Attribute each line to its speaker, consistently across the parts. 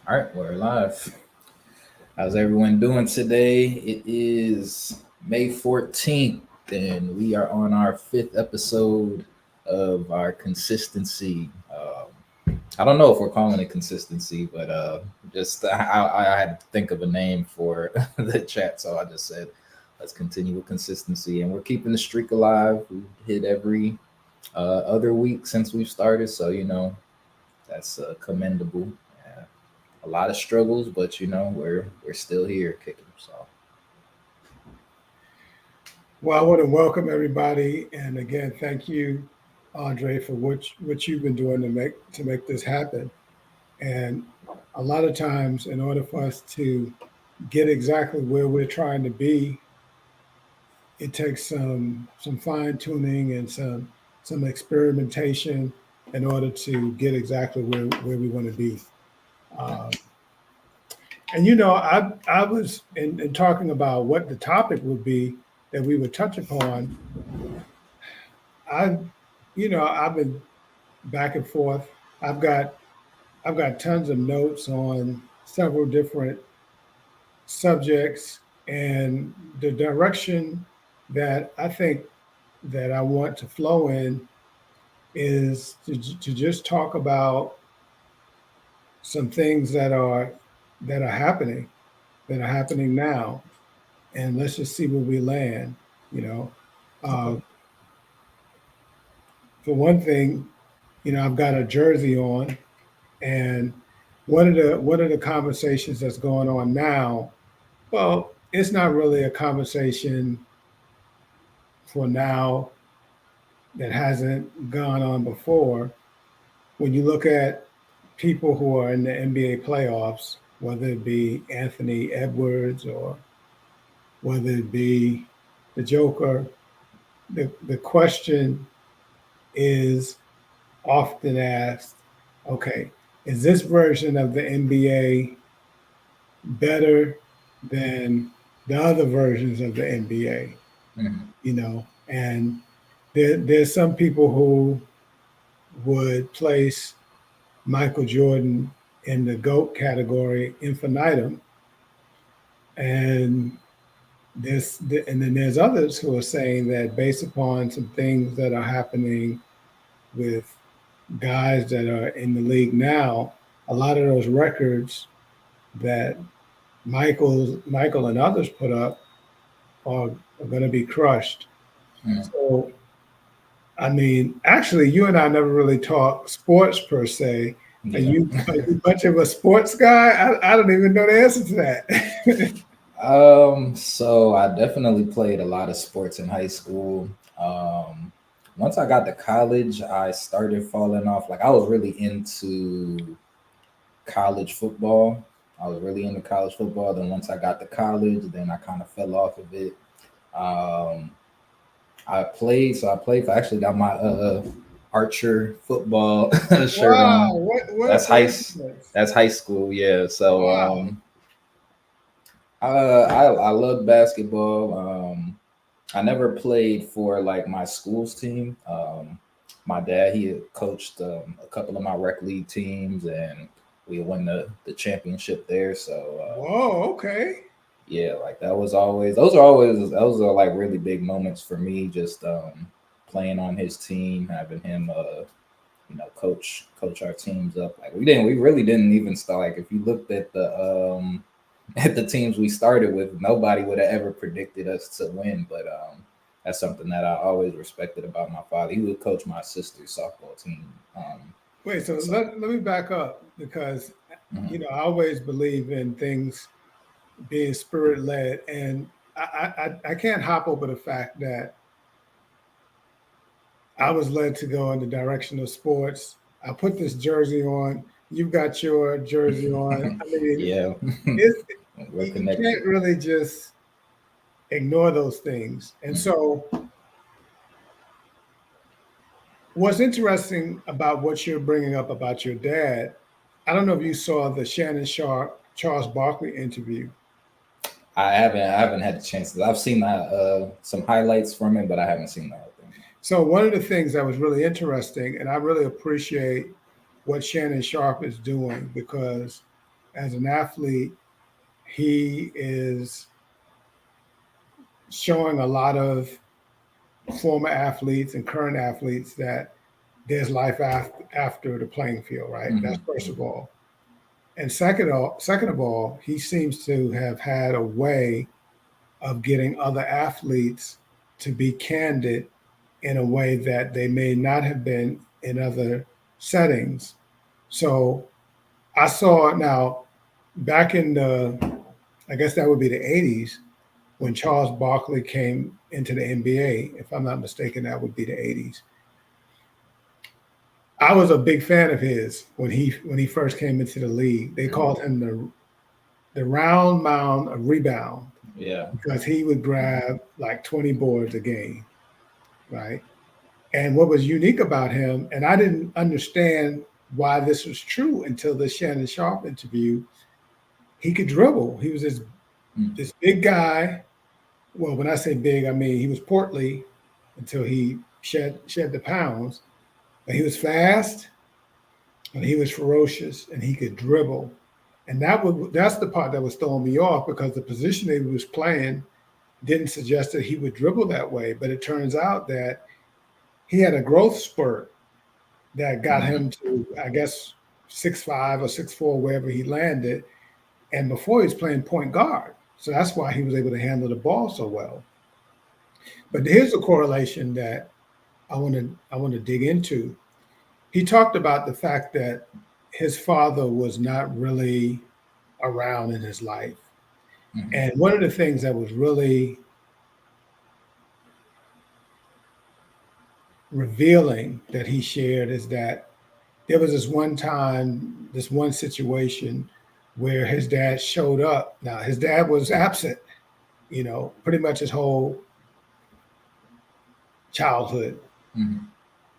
Speaker 1: All right, we're live. How's everyone doing today? It is May 14th, and we are on our fifth episode of our consistency. I don't know if we're calling it consistency, but just I had to think of a name for the chat, so I just said let's continue with consistency, and we're keeping the streak alive. We hit every other week since we've started, so that's commendable. Yeah, a lot of struggles, but we're still here kicking. So
Speaker 2: Well, I want to welcome everybody, and again, thank you, Andre, for what you've been doing to make this happen. And a lot of times, in order for us to get exactly where we're trying to be, it takes some fine tuning and some experimentation in order to get exactly where we want to be. Um, and I was in talking about what the topic would be that we would touch upon. I, I've been back and forth. I've got I've got tons of notes on several different subjects, and the direction that I think that I want to flow in is to just talk about some things that are happening that are happening now, and let's just see where we land. You know, uh,
Speaker 1: okay.
Speaker 2: for one thing, I've got a jersey on, and one of the conversations that's going on now, well, it's not really a conversation for now that hasn't gone on before. When you look at people who are in the NBA playoffs, whether it be Anthony Edwards or whether it be the Joker, the question is often asked, okay, is this version of the NBA better than the other versions of the NBA?
Speaker 1: Mhm.
Speaker 2: And there's some people who would place Michael Jordan in the GOAT category infinitum, and and then there's others who are saying that based upon some things that are happening with guys that are in the league now, a lot of those records that Michael and others put up are, are going to be crushed.
Speaker 1: Mhm.
Speaker 2: So, I mean, actually, you and I never really talk sports per se.
Speaker 1: Yeah.
Speaker 2: Are you much of a sports guy? I don't even know the answer to that.
Speaker 1: So I definitely played a lot of sports in high school. Um, Once I got to college, I started falling off. Like I was really into college football. I was really into college football. Then once I got to college, then I kind of fell off of it. Um, I played. I actually got my Archer football shirt
Speaker 2: Wow,
Speaker 1: on.
Speaker 2: what a
Speaker 1: That's high.
Speaker 2: coincidence!
Speaker 1: That's high school. Yeah. So
Speaker 2: Wow.
Speaker 1: I love basketball. I never played for like my school's team. My dad he had coached a couple of my rec league teams, and we won the championship there. So
Speaker 2: Whoa, okay.
Speaker 1: yeah, like that was always those are like really big moments for me. Just playing on his team, having him coach our teams up. Like we really didn't even start. Like if you looked at the at the teams we started with, nobody would have ever predicted us to win. But that's something that I always respected about my father. He would coach my sister's softball team.
Speaker 2: Wait, so
Speaker 1: So
Speaker 2: let me back up because
Speaker 1: mhm.
Speaker 2: I always believe in things being spirit led, and I can't hop over the fact that I was led to go in the direction of sports. I put this jersey on. You've got your jersey on. I mean,
Speaker 1: Yeah,
Speaker 2: it's
Speaker 1: we're
Speaker 2: you
Speaker 1: connected.
Speaker 2: can't really just ignore those things. And
Speaker 1: Mhm.
Speaker 2: so, what's interesting about what you're bringing up about your dad, I don't know if you saw the Shannon Sharp Charles Barkley interview.
Speaker 1: I haven't had the chances. I've seen some highlights from it, but I haven't seen the whole thing.
Speaker 2: So one of the things that was really interesting, and I really appreciate what Shannon Sharp is doing because as an athlete, he is showing a lot of former athletes and current athletes that there's life after the playing field, right? That's first of all. And second of all, he seems to have had a way of getting other athletes to be candid in a way that they may not have been in other settings. So I saw now back in the, I guess that would be the 80s when Charles Barkley came into the NBA. If I'm not mistaken, that would be the 80s. I was a big fan of his when he first came into the league. They called him the round mound of rebound.
Speaker 1: Yeah.
Speaker 2: Because he would grab like 20 boards a game, right? And what was unique about him, and I didn't understand why this was true until the Shannon Sharpe interview, he could dribble. He was this big guy. Well, when I say big, I mean he was portly until he shed the pounds. But he was fast and he was ferocious and he could dribble. And that's the part that was throwing me off because the position that he was playing didn't suggest that he would dribble that way. But it turns out that he had a growth spurt that got him to, I guess, 6'5" or 6'4", wherever he landed. And before he was playing point guard. So that's why he was able to handle the ball so well. But here's a correlation that I want to dig into. He talked about the fact that his father was not really around in his life. And one of the things that was really revealing that he shared is that there was this one time, this one situation where his dad showed up. Now, his dad was absent, pretty much his whole childhood.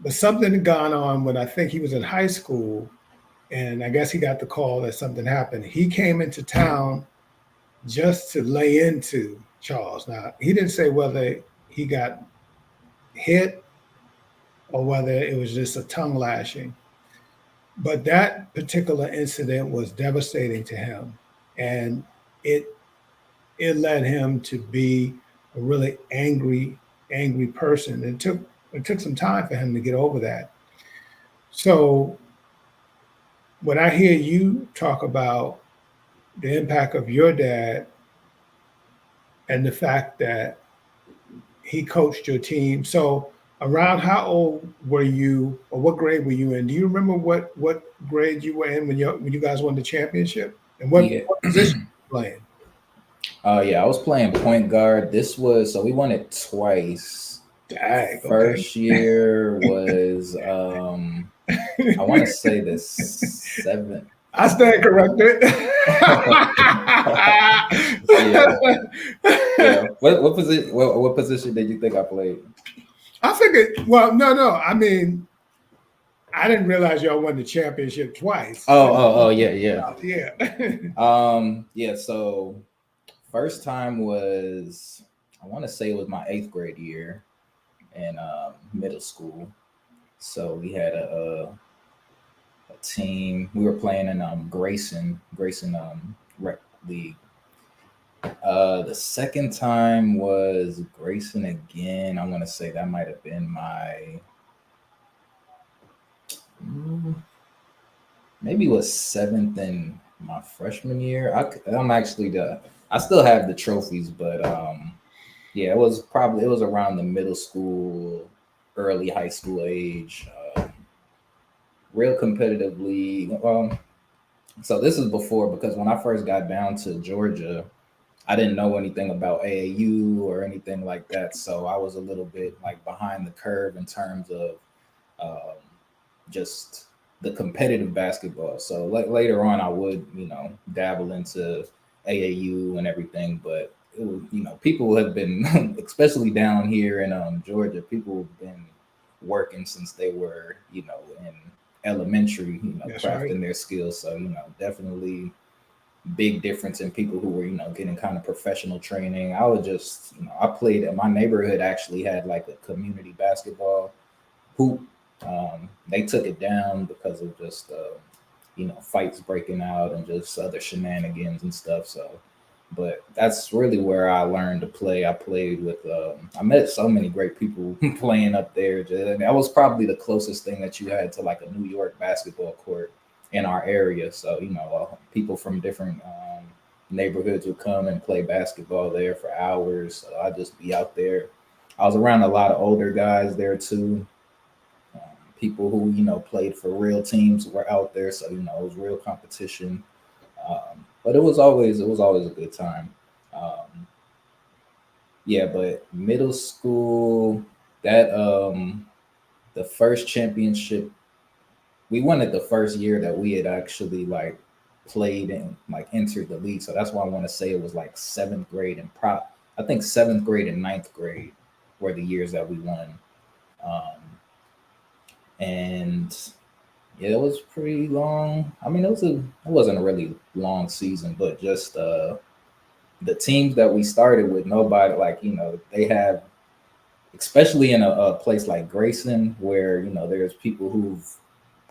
Speaker 2: But something had gone on when I think he was in high school, and I guess he got the call that something happened. He came into town just to lay into Charles. Now, he didn't say whether he got hit or whether it was just a tongue lashing. But that particular incident was devastating to him. And it led him to be a really angry person. It took some time for him to get over that. So when I hear you talk about the impact of your dad and the fact that he coached your team. So around how old were you, or what grade were you in? Do you remember what grade you were in when you guys won the championship? And what position you were playing?
Speaker 1: Yeah, I was playing point guard. We won it twice.
Speaker 2: Dang,
Speaker 1: First year was I want to say the 7th.
Speaker 2: I stand corrected.
Speaker 1: Yeah. What position did you think I played?
Speaker 2: I figured. Well, no. I mean, I didn't realize y'all won the championship twice.
Speaker 1: Oh, yeah.
Speaker 2: Yeah.
Speaker 1: So first time was, I want to say it was my 8th grade year in middle school. So we had a team. We were playing in Grayson rec league. The second time was Grayson again. I want to say that might have been my maybe it was 7th in my freshman year. I still have the trophies, but yeah, it was around the middle school, early high school age. Real competitive league. So this is before, because when I first got down to Georgia, I didn't know anything about AAU or anything like that. So I was a little bit like behind the curve in terms of just the competitive basketball. So later on, I would, dabble into AAU and everything, but it was, people have been, especially down here in Georgia, people have been working since they were, in elementary, crafting their skills. So, definitely big difference in people who were, getting kind of professional training. I would just, I played at my neighborhood actually had like a community basketball hoop. They took it down because of just fights breaking out and just other shenanigans and stuff. So, but that's really where I learned to play. I played with, I met so many great people playing up there. That was probably the closest thing that you had to like a New York basketball court in our area. So, people from different neighborhoods would come and play basketball there for hours. So I'd just be out there. I was around a lot of older guys there too. Um, People who played for real teams were out there, so it was real competition. But it was always a good time. Um, yeah, but middle school, that the first championship we won it the first year that we had actually like played and like entered the league. So that's why I want to say it was like seventh grade and I think seventh grade and ninth grade were the years that we won. Um, and yeah, it was pretty long. I mean, it wasn't a really long season, but just the teams that we started with, nobody like they have, especially in a place like Grayson, where there's people who've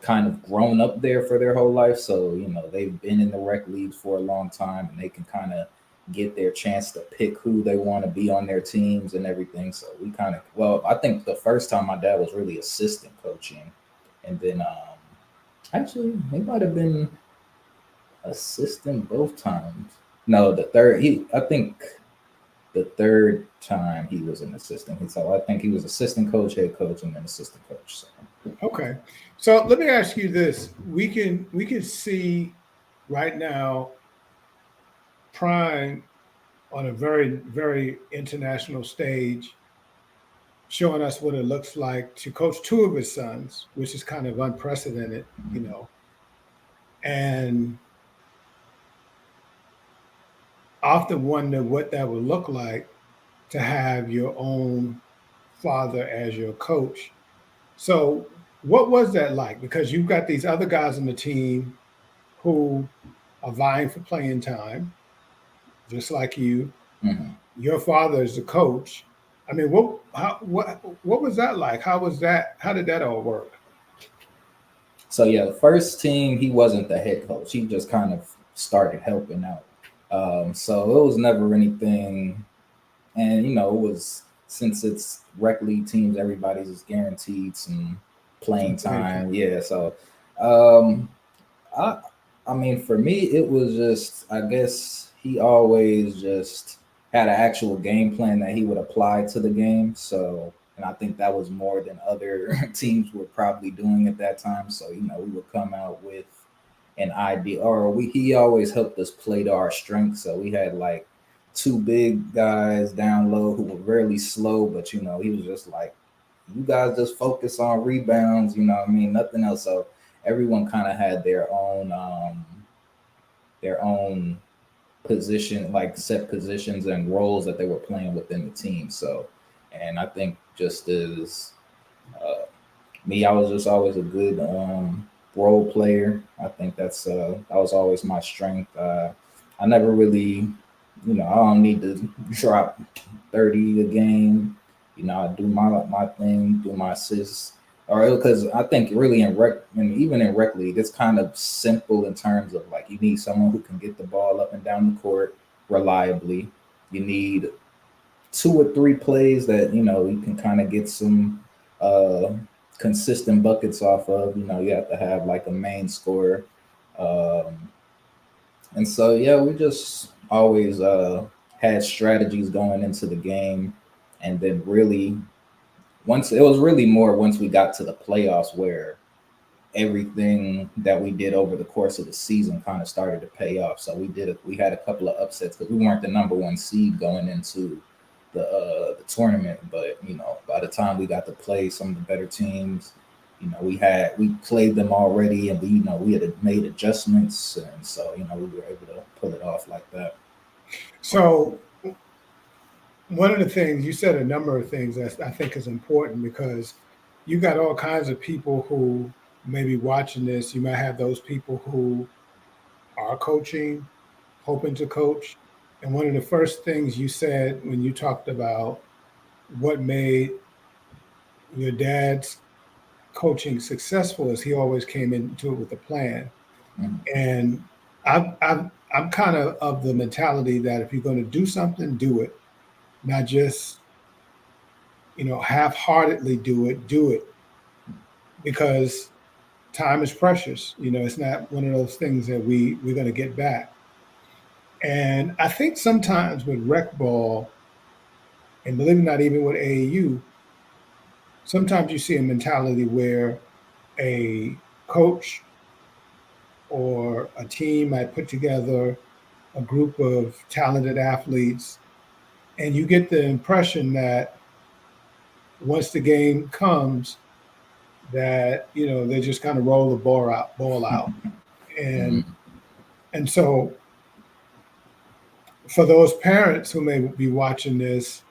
Speaker 1: kind of grown up there for their whole life. So, they've been in the rec leagues for a long time and they can kind of get their chance to pick who they want to be on their teams and everything. So we kind of, well, I think the first time my dad was really assistant coaching. And then actually, he might have been assistant both times. No, I think the third time he was an assistant. So I think he was assistant coach, head coach, and then assistant coach. So.
Speaker 2: Okay. So let me ask you this. We can see right now Prime on a very, very international stage, showing us what it looks like to coach two of his sons, which is kind of unprecedented, you
Speaker 1: Mhm.
Speaker 2: know. And often wonder what that would look like to have your own father as your coach. So, what was that like? Because you've got these other guys on the team who are vying for playing time, just like you.
Speaker 1: Mhm.
Speaker 2: Your father is the coach. I mean, what was that like? How was that? How did that all work?
Speaker 1: So yeah, the first team he wasn't the head coach. He just kind of started helping out. So it was never anything, and it was since it's rec league teams, everybody's guaranteed some
Speaker 2: Some
Speaker 1: playing
Speaker 2: playing time.
Speaker 1: time. Yeah, so um, I I mean for me it was just I guess he always just had an actual game plan that he would apply to the game. So and I think that was more than other teams were probably doing at that time. So we would come out with an idea, or he always helped us play to our strengths. So we had like two big guys down low who were really slow, but he was just like, you guys just focus on rebounds, what I mean, nothing else. So everyone kind of had their own position, like set positions and roles that they were playing within the team. So, and I think just as uh, me, I was just always a good role player. I think that was always my strength. I never really, I don't need to drop 30 a game. I do my thing, do my assists. Or because I think really in rec, and even in rec league, it's kind of simple in terms of like you need someone who can get the ball up and down the court reliably. You need two or three plays that you can kind of get some uh consistent buckets off of. You have to have like a main scorer. Um, and so yeah, we just always had strategies going into the game, and then really once it was really more once we got to the playoffs where everything that we did over the course of the season kind of started to pay off. So we had a couple of upsets because we weren't the number one seed going into the tournament, but by the time we got to play some of the better teams, we played them already, and we had made adjustments, and so we were able to pull it off like that.
Speaker 2: So one of the things you said, a number of things that I think is important because you got all kinds of people who may be watching this. You might have those people who are coaching, hoping to coach. And one of the first things you said when you talked about what made your dad's coaching successful is he always came into it with a plan.
Speaker 1: Mhm.
Speaker 2: And I'm kind of the mentality that if you're going to do something, do it, not just half-heartedly do it because time is precious. It's not one of those things that we're going to get back. And I think sometimes with rec ball, and believe it or not, even with AAU, sometimes you see a mentality where a coach or a team might put together a group of talented athletes, and you get the impression that once the game comes, that they just kind of roll the ball out, and
Speaker 1: Mhm.
Speaker 2: and so for those parents who may be watching this,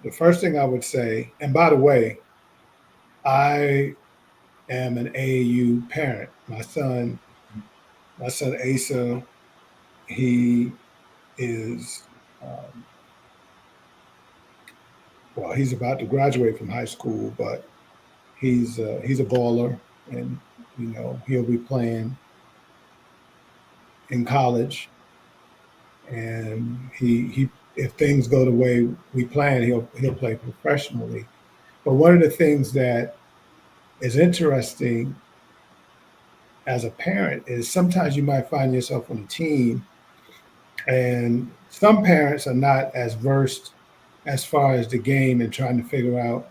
Speaker 2: the first thing I would say, and by the way, I am an AAU parent. My son Asa, he is, um, well, he's about to graduate from high school, but he's a baller, and he'll be playing in college, and he if things go the way we plan, he'll play professionally. But one of the things that is interesting as a parent is sometimes you might find yourself on a team, and some parents are not as versed as far as the game and trying to figure out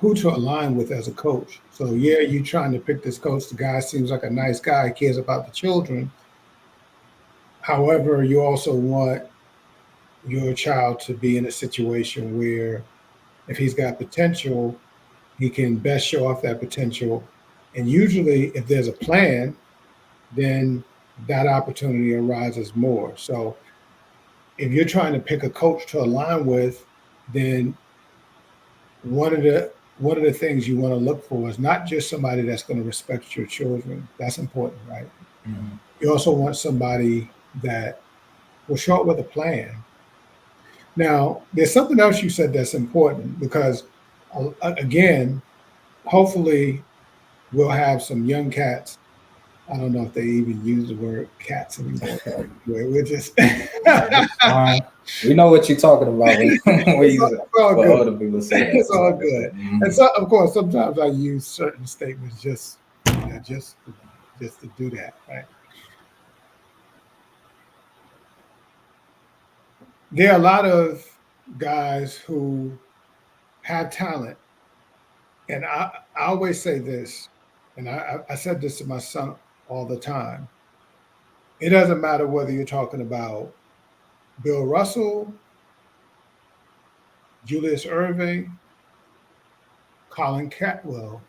Speaker 2: who to align with as a coach. So yeah, you're trying to pick this coach. The guy seems like a nice guy, cares about the children. However, you also want your child to be in a situation where if he's got potential, he can best show off that potential. And usually if there's a plan, then that opportunity arises more. So if you're trying to pick a coach to align with, then one of the one of the things you want to look for is not just somebody that's going to respect your children. That's important, right?
Speaker 1: Mhm.
Speaker 2: You also want somebody that will show up with a plan. Now, there's something else you said that's important because, again, hopefully we'll have some young cats. I don't know if they even use the word cats anymore. But anyway, we're just
Speaker 1: It's fine. We know what you're talking about when, when
Speaker 2: it's,
Speaker 1: you
Speaker 2: it's all
Speaker 1: when
Speaker 2: good.
Speaker 1: older people say that.
Speaker 2: It's all
Speaker 1: So,
Speaker 2: good. And
Speaker 1: mhm.
Speaker 2: so, of course, sometimes I use certain statements just to do that. Right? There are a lot of guys who have talent, and I always say this, and I said this to my son all the time. It doesn't matter whether you're talking about Bill Russell, Julius Irving, Colin Catwell.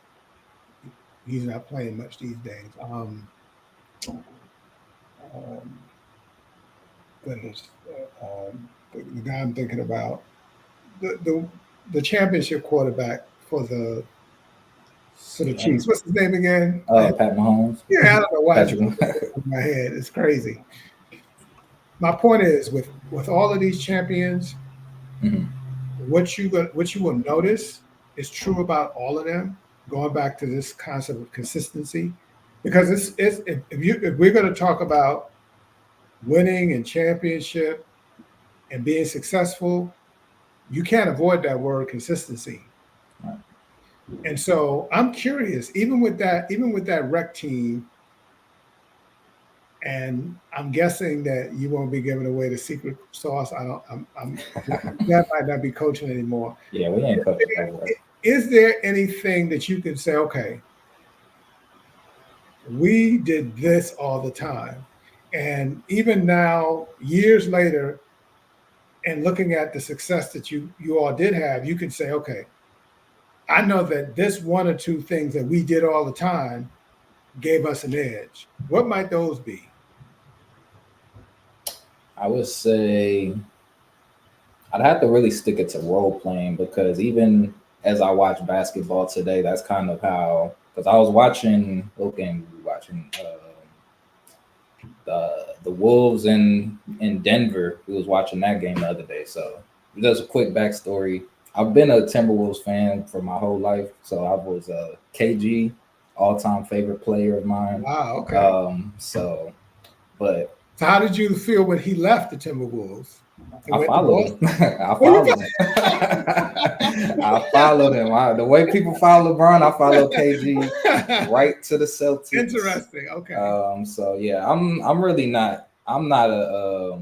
Speaker 2: He's not playing much these days. Um, goodness, the guy I'm thinking about, the, the the championship quarterback for the
Speaker 1: Yeah.
Speaker 2: Chiefs. What's his name again?
Speaker 1: Pat Mahomes,
Speaker 2: Yeah, I don't know why it's
Speaker 1: Patrick.
Speaker 2: in my head. It's crazy. My point is, with all of these champions,
Speaker 1: Mhm.
Speaker 2: what you will notice is true about all of them. Going back to this concept of consistency, because it's if we're going to talk about winning and championship and being successful, you can't avoid that word consistency.
Speaker 1: Right.
Speaker 2: And so I'm curious, even with that rec team, and I'm guessing that you won't be giving away the secret sauce. I don't. I'm that might not be coaching anymore.
Speaker 1: Yeah, we ain't coaching no more.
Speaker 2: Is there anything that you can say? Okay, we did this all the time, and even now, years later, and looking at the success that you all did have, you can say, okay, I know that this one or two things that we did all the time gave us an edge. What might those be?
Speaker 1: I would say I'd have to really stick it to role playing because even as I watch basketball today, that's kind of how. Because I was watching, okay, watching the Wolves in Denver. We was watching that game the other day. So just a quick backstory. I've been a Timberwolves fan for my whole life. So I was a KG. all-time favorite player of mine.
Speaker 2: Wow. Okay.
Speaker 1: So, but
Speaker 2: So how did you feel when he left the Timberwolves and
Speaker 1: I
Speaker 2: went to
Speaker 1: followed him.
Speaker 2: Boston?
Speaker 1: I
Speaker 2: Oh, you
Speaker 1: followed him. I followed him. The way people follow LeBron, I follow KG right to the Celtics.
Speaker 2: Interesting. Okay.
Speaker 1: So yeah, I'm really not. I'm not a.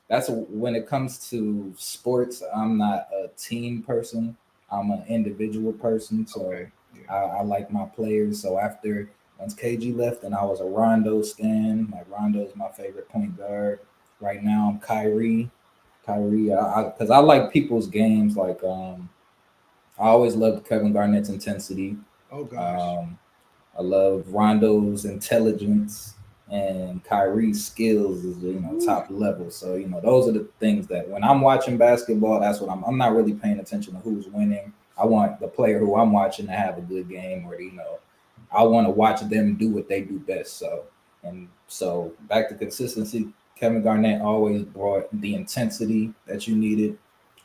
Speaker 1: That's when it comes to sports. I'm not a team person. I'm an individual person. So
Speaker 2: Okay. Yeah.
Speaker 1: I like my players. So after once KG left, and I was a Rondo stan. Like Rondo is my favorite point guard. Right now, I'm Kyrie. Kyrie, because I like people's games. Like I always loved Kevin Garnett's intensity.
Speaker 2: Oh gosh.
Speaker 1: Um, I love Rondo's intelligence and Kyrie's skills is
Speaker 2: Ooh.
Speaker 1: top level. So those are the things that when I'm watching basketball, that's what I'm not really paying attention to who's winning. I want the player who I'm watching to have a good game, or I want to watch them do what they do best. So back to consistency. Kevin Garnett always brought the intensity that you needed.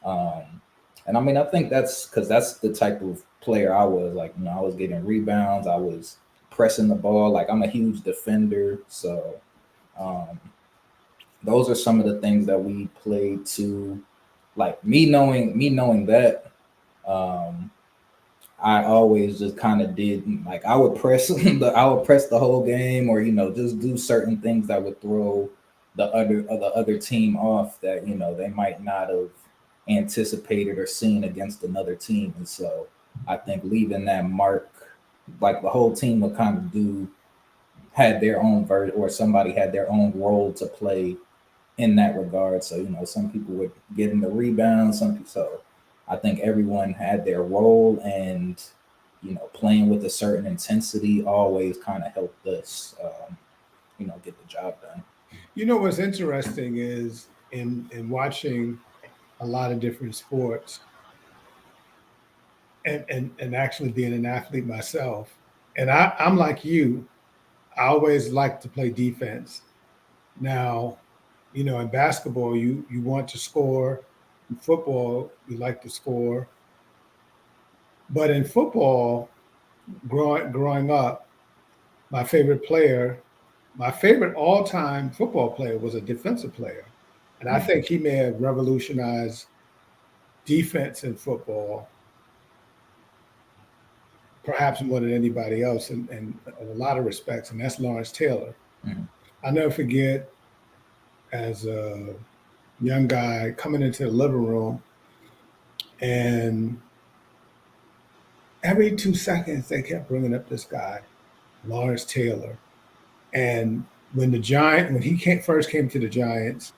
Speaker 1: And I mean, I think that's because that's the type of player I was. Like, I was getting rebounds, I was pressing the ball. Like, I'm a huge defender. So, um, those are some of the things that we played to. Like me knowing that, um, I always just kind of did like I would press the whole game, or just do certain things that would throw the other team off that they might not have anticipated or seen against another team. And so I think leaving that mark, like the whole team would kind of had their own or somebody had their own role to play in that regard. So some people would get in the rebound, so I think everyone had their role, and playing with a certain intensity always kind of helped us, get the job done.
Speaker 2: You know what's interesting is in watching a lot of different sports and actually being an athlete myself. And I'm like you, I always like to play defense. Now, in basketball, you want to score. In football, you like to score. But in football, growing up, my favorite player, my favorite all-time football player was a defensive player. And I
Speaker 1: Mhm.
Speaker 2: think he may have revolutionized defense in football perhaps more than anybody else in a lot of respects, and that's Lawrence Taylor.
Speaker 1: Mhm.
Speaker 2: I'll never forget as a young guy coming into the living room, and every 2 seconds they kept bringing up this guy, Lawrence Taylor. And when he first came to the Giants,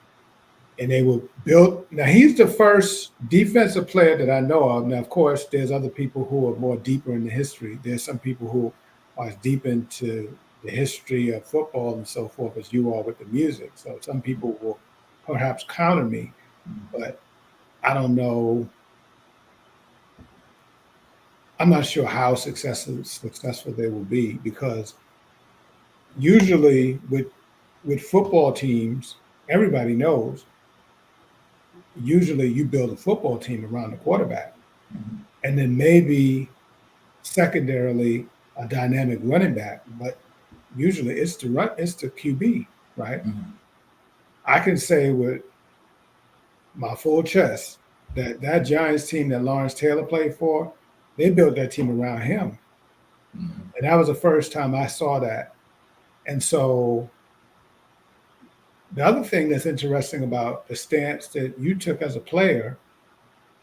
Speaker 2: and they were built. Now he's the first defensive player that I know of. Now, of course, there's other people who are more deeper in the history. There's some people who are as deep into the history of football and so forth as you are with the music. So some people will perhaps counter me, but I don't know. I'm not sure how successful they will be because usually with football teams, everybody knows. Usually, you build a football team around the quarterback,
Speaker 1: Mhm.
Speaker 2: and then maybe secondarily a dynamic running back, but usually it's the QB, right?
Speaker 1: Mhm.
Speaker 2: I can say with my full chest that that Giants team that Lawrence Taylor played for, they built that team around him,
Speaker 1: Mhm.
Speaker 2: and that was the first time I saw that. And so the other thing that's interesting about the stance that you took as a player,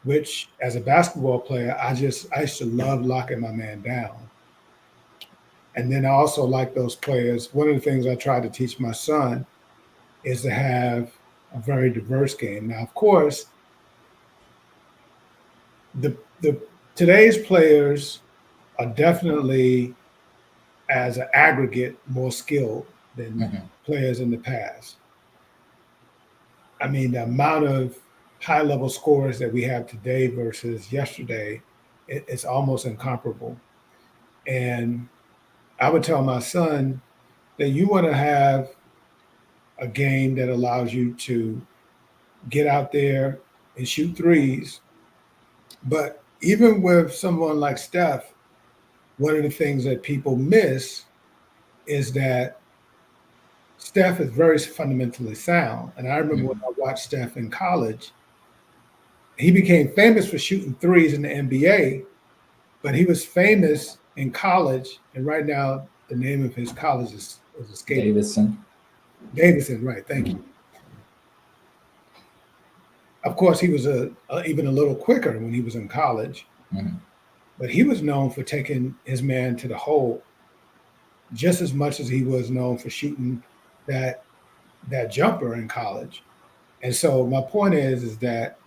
Speaker 2: which as a basketball player, I used to love locking my man down. And then I also like those players. One of the things I try to teach my son is to have a very diverse game. Now, of course, the today's players are definitely, as an aggregate, more skilled than
Speaker 1: Mhm.
Speaker 2: players in the past. I mean, the amount of high level scores that we have today versus yesterday, it's almost incomparable. And I would tell my son that you want to have a game that allows you to get out there and shoot threes. But even with someone like Steph, one of the things that people miss is that Steph is very fundamentally sound. And I remember when
Speaker 1: Mhm.
Speaker 2: I watched Steph in college, he became famous for shooting threes in the NBA, but he was famous in college. And right now, the name of his college is escaping.
Speaker 1: Davidson.
Speaker 2: Davidson, right? Thank you. Of course, he was even a little quicker when he was in college,
Speaker 1: Mhm.
Speaker 2: but he was known for taking his man to the hole just as much as he was known for shooting that that jumper in college. And so my point is that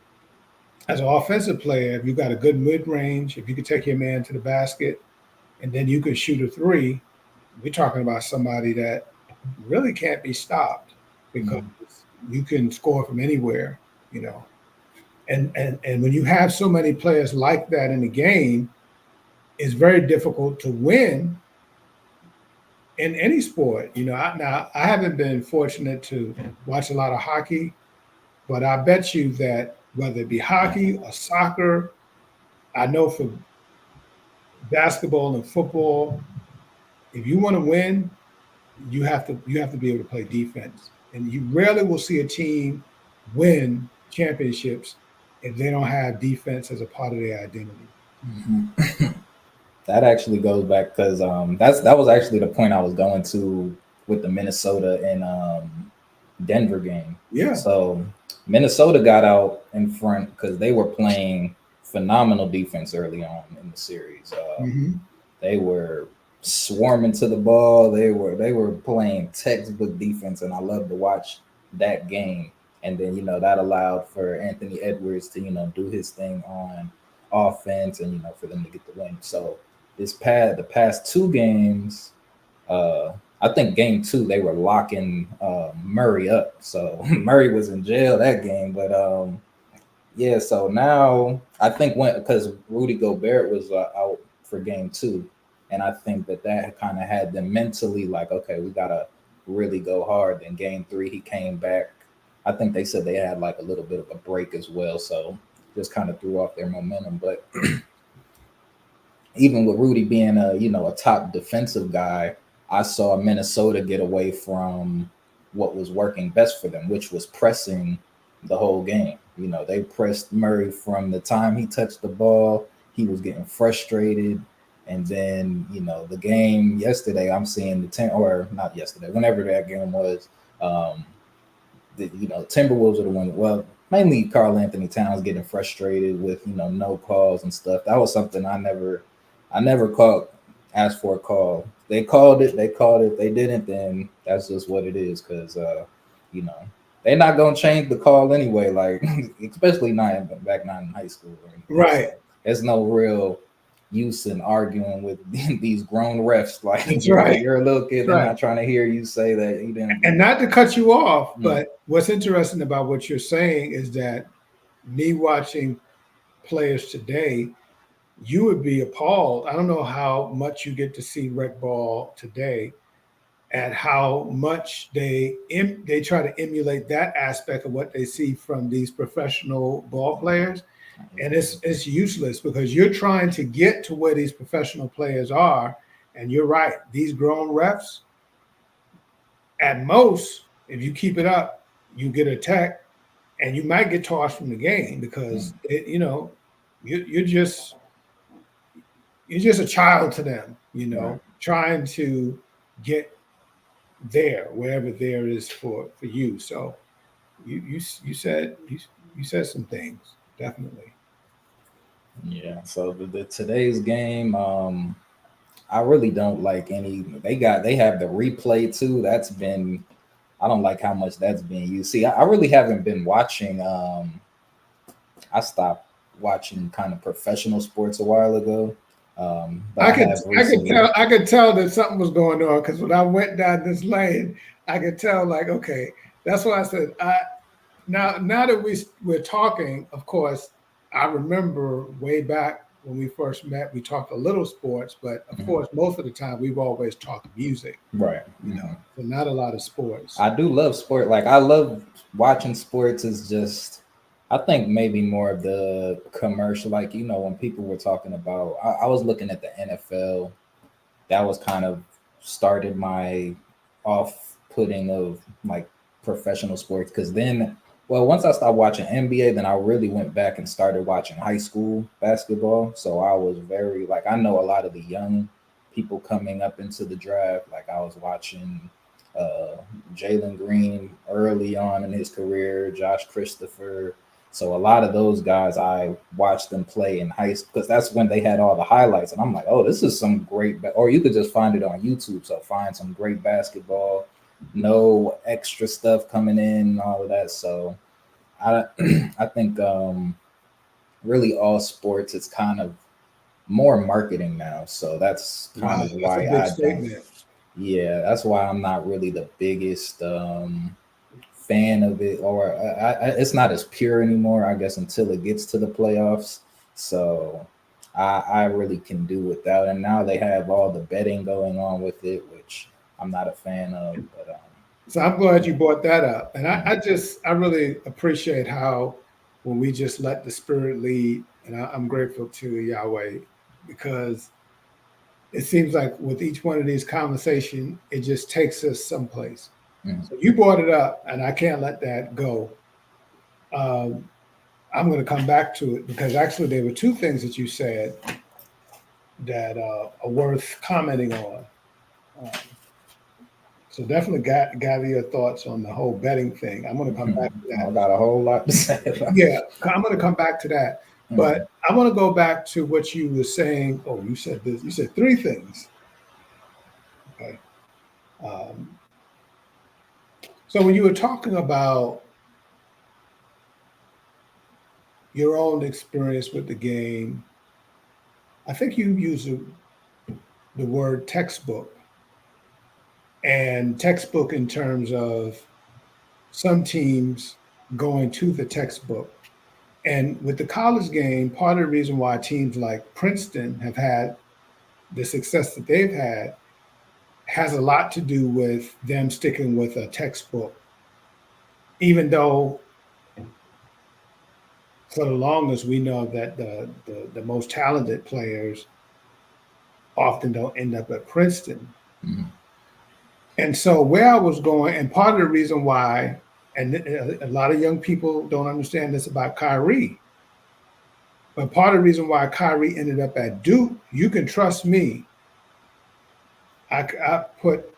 Speaker 2: as an offensive player, if you got a good mid range, if you could take your man to the basket and then you could shoot a three, we're talking about somebody that really can't be stopped because
Speaker 1: Mhm.
Speaker 2: you can score from anywhere, you know. And when you have so many players like that in the game, it's very difficult to win in any sport. Now I haven't been fortunate to watch a lot of hockey, but I bet you that whether it be hockey or soccer, I know for basketball and football, if you want to win, you have to be able to play defense. And you rarely will see a team win championships if they don't have defense as a part of their identity.
Speaker 1: Mhm. That actually goes back because that was actually the point I was going to with the Minnesota and Denver game.
Speaker 2: Yeah.
Speaker 1: So Minnesota got out in front because they were playing phenomenal defense early on in the series.
Speaker 2: Hmm.
Speaker 1: They were swarming to the ball. They were playing textbook defense, and I love to watch that game. And then that allowed for Anthony Edwards to do his thing on offense, and for them to get the win. So the past two games, uh, I think game two they were locking Murray up. So Murray was in jail that game, but yeah. So now I think when because Rudy Gobert was out for game two, and I think that kind of had them mentally like, okay, we gotta really go hard. Then game three he came back. I think they said they had like a little bit of a break as well, so just kind of threw off their momentum. But even with Rudy being a top defensive guy, I saw Minnesota get away from what was working best for them, which was pressing the whole game. They pressed Murray from the time he touched the ball. He was getting frustrated. And then, the game yesterday, I'm seeing or not yesterday, whenever that game was, um, Timberwolves are the one. Well, mainly Carl Anthony Towns getting frustrated with no calls and stuff. That was something I never called asked for a call. They called it. They called it. They didn't. Then that's just what it is. Because you know they're not gonna change the call anyway. Like especially not in high school or anything.
Speaker 2: Right.
Speaker 1: So there's no real use in arguing with these grown refs. Like
Speaker 2: That's right.
Speaker 1: you're a little kid.
Speaker 2: That's
Speaker 1: They're
Speaker 2: right.
Speaker 1: not trying to hear you say that you didn't.
Speaker 2: And not to cut you off,
Speaker 1: Mm,
Speaker 2: but what's interesting about what you're saying is that me watching players today, you would be appalled. I don't know how much you get to see rec ball today, and how much they try to emulate that aspect of what they see from these professional ball players, and it's useless because you're trying to get to where these professional players are, and you're right. These grown refs, at most, if you keep it up, you get a tech, and you might get tossed from the game
Speaker 1: mm,
Speaker 2: because you're just you're just a child to them,
Speaker 1: right.
Speaker 2: trying to get there wherever there is for you. So you said some things, definitely.
Speaker 1: Yeah. So the today's game, I really don't like any. They have the replay too. That's been I don't like how much that's being used. See, I really haven't been watching. I stopped watching kind of professional sports a while ago, but
Speaker 2: I
Speaker 1: I
Speaker 2: could
Speaker 1: have
Speaker 2: I could
Speaker 1: recently.
Speaker 2: tell I could tell that something was going on because when I went down this lane, I could tell like, okay, that's why I said now that we're talking, of course, I remember way back when we first met, we talked a little sports, but of
Speaker 1: Mhm.
Speaker 2: course, most of the time we've always talked music,
Speaker 1: Right.
Speaker 2: so not a lot of sports.
Speaker 1: I do love sport. Like I love watching sports. Is just I think maybe more of the commercial. Like when people were talking about, I was looking at the NFL. that was kind of started my off putting of like professional sports. Because then, well, once I stopped watching NBA, then I really went back and started watching high school basketball. So I was very like, I know a lot of the young people coming up into the draft. Like I was watching uh, Jalen Green early on in his career, Josh Christopher. So a lot of those guys, I watched them play in high school because that's when they had all the highlights, and I'm like, oh, this is some great. Or you could just find it on YouTube. So find some great basketball, no extra stuff coming in, and all of that. So I I think really all sports it's kind of more marketing now. So that's kind
Speaker 2: Wow,
Speaker 1: of
Speaker 2: that's a
Speaker 1: why
Speaker 2: big
Speaker 1: I don't.
Speaker 2: statement.
Speaker 1: Yeah, that's why I'm not really the biggest fan of it, or it's not as pure anymore, I guess, until it gets to the playoffs. So I really can do without. And now they have all the betting going on with it, which I'm not a fan of. But
Speaker 2: So I'm glad you brought that up. And
Speaker 1: mhm,
Speaker 2: I really appreciate how when we just let the spirit lead, and I'm grateful to Yahweh because it seems like with each one of these conversations, it just takes us someplace.
Speaker 1: mhm,
Speaker 2: So you brought it up, and I can't let that go. Um, I'm going to come back to it because actually there were two things that you said that are worth commenting on. Um, so definitely gather your thoughts on the whole betting thing. I'm going to come back
Speaker 1: mhm.
Speaker 2: to
Speaker 1: I
Speaker 2: that.
Speaker 1: got a whole lot to say about
Speaker 2: Yeah, I'm going to come back to that.
Speaker 1: it.
Speaker 2: But
Speaker 1: Mhm,
Speaker 2: I want to go back to what you were saying. Oh, you said this. You said three things. Okay. Um, so when you were talking about your own experience with the game, I think you used the word textbook and textbook in terms of some teams going to the textbook. And with the college game, part of the reason why teams like Princeton have had the success that they've had has a lot to do with them sticking with a textbook, even though for the longest we know that the most talented players often don't end up at Princeton.
Speaker 1: mhm,
Speaker 2: And so where I was going, and part of the reason why, and a lot of young people don't understand this about Kyrie, but part of the reason why Kyrie ended up at Duke, you can trust me. I put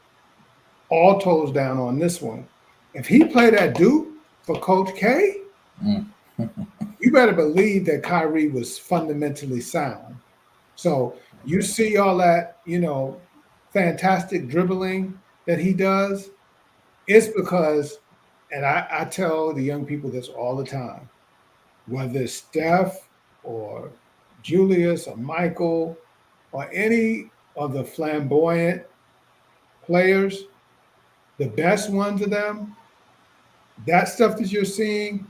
Speaker 2: all toes down on this one. If he played at Duke for Coach K,
Speaker 1: mhm,
Speaker 2: you better believe that Kyrie was fundamentally sound. So you see all that, fantastic dribbling that he does, it's because, and I tell the young people this all the time, whether it's Steph or Julius or Michael or any of the flamboyant players, the best ones of them, that stuff that you're seeing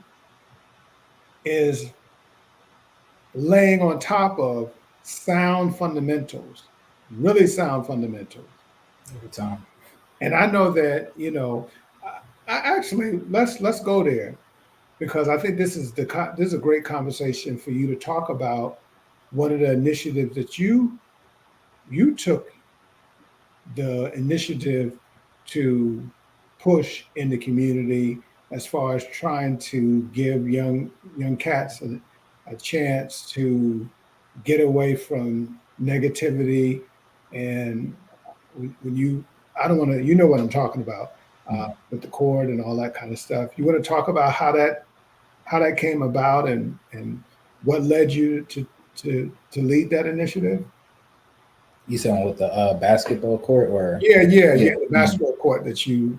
Speaker 2: is laying on top of sound fundamentals, really sound fundamentals.
Speaker 1: every time.
Speaker 2: And I know that, I actually let's go there because I think this is a great conversation for you to talk about one of the initiatives that you took the initiative to push in the community as far as trying to give young cats a chance to get away from negativity and when you I don't want to you know what I'm talking about
Speaker 1: Mhm.
Speaker 2: with the cord and all that kind of stuff. You want to talk about how that came about and what led you to lead that initiative?
Speaker 1: You saying with the basketball court, or
Speaker 2: Yeah,
Speaker 1: yeah,
Speaker 2: the
Speaker 1: mhm,
Speaker 2: basketball court that
Speaker 1: tried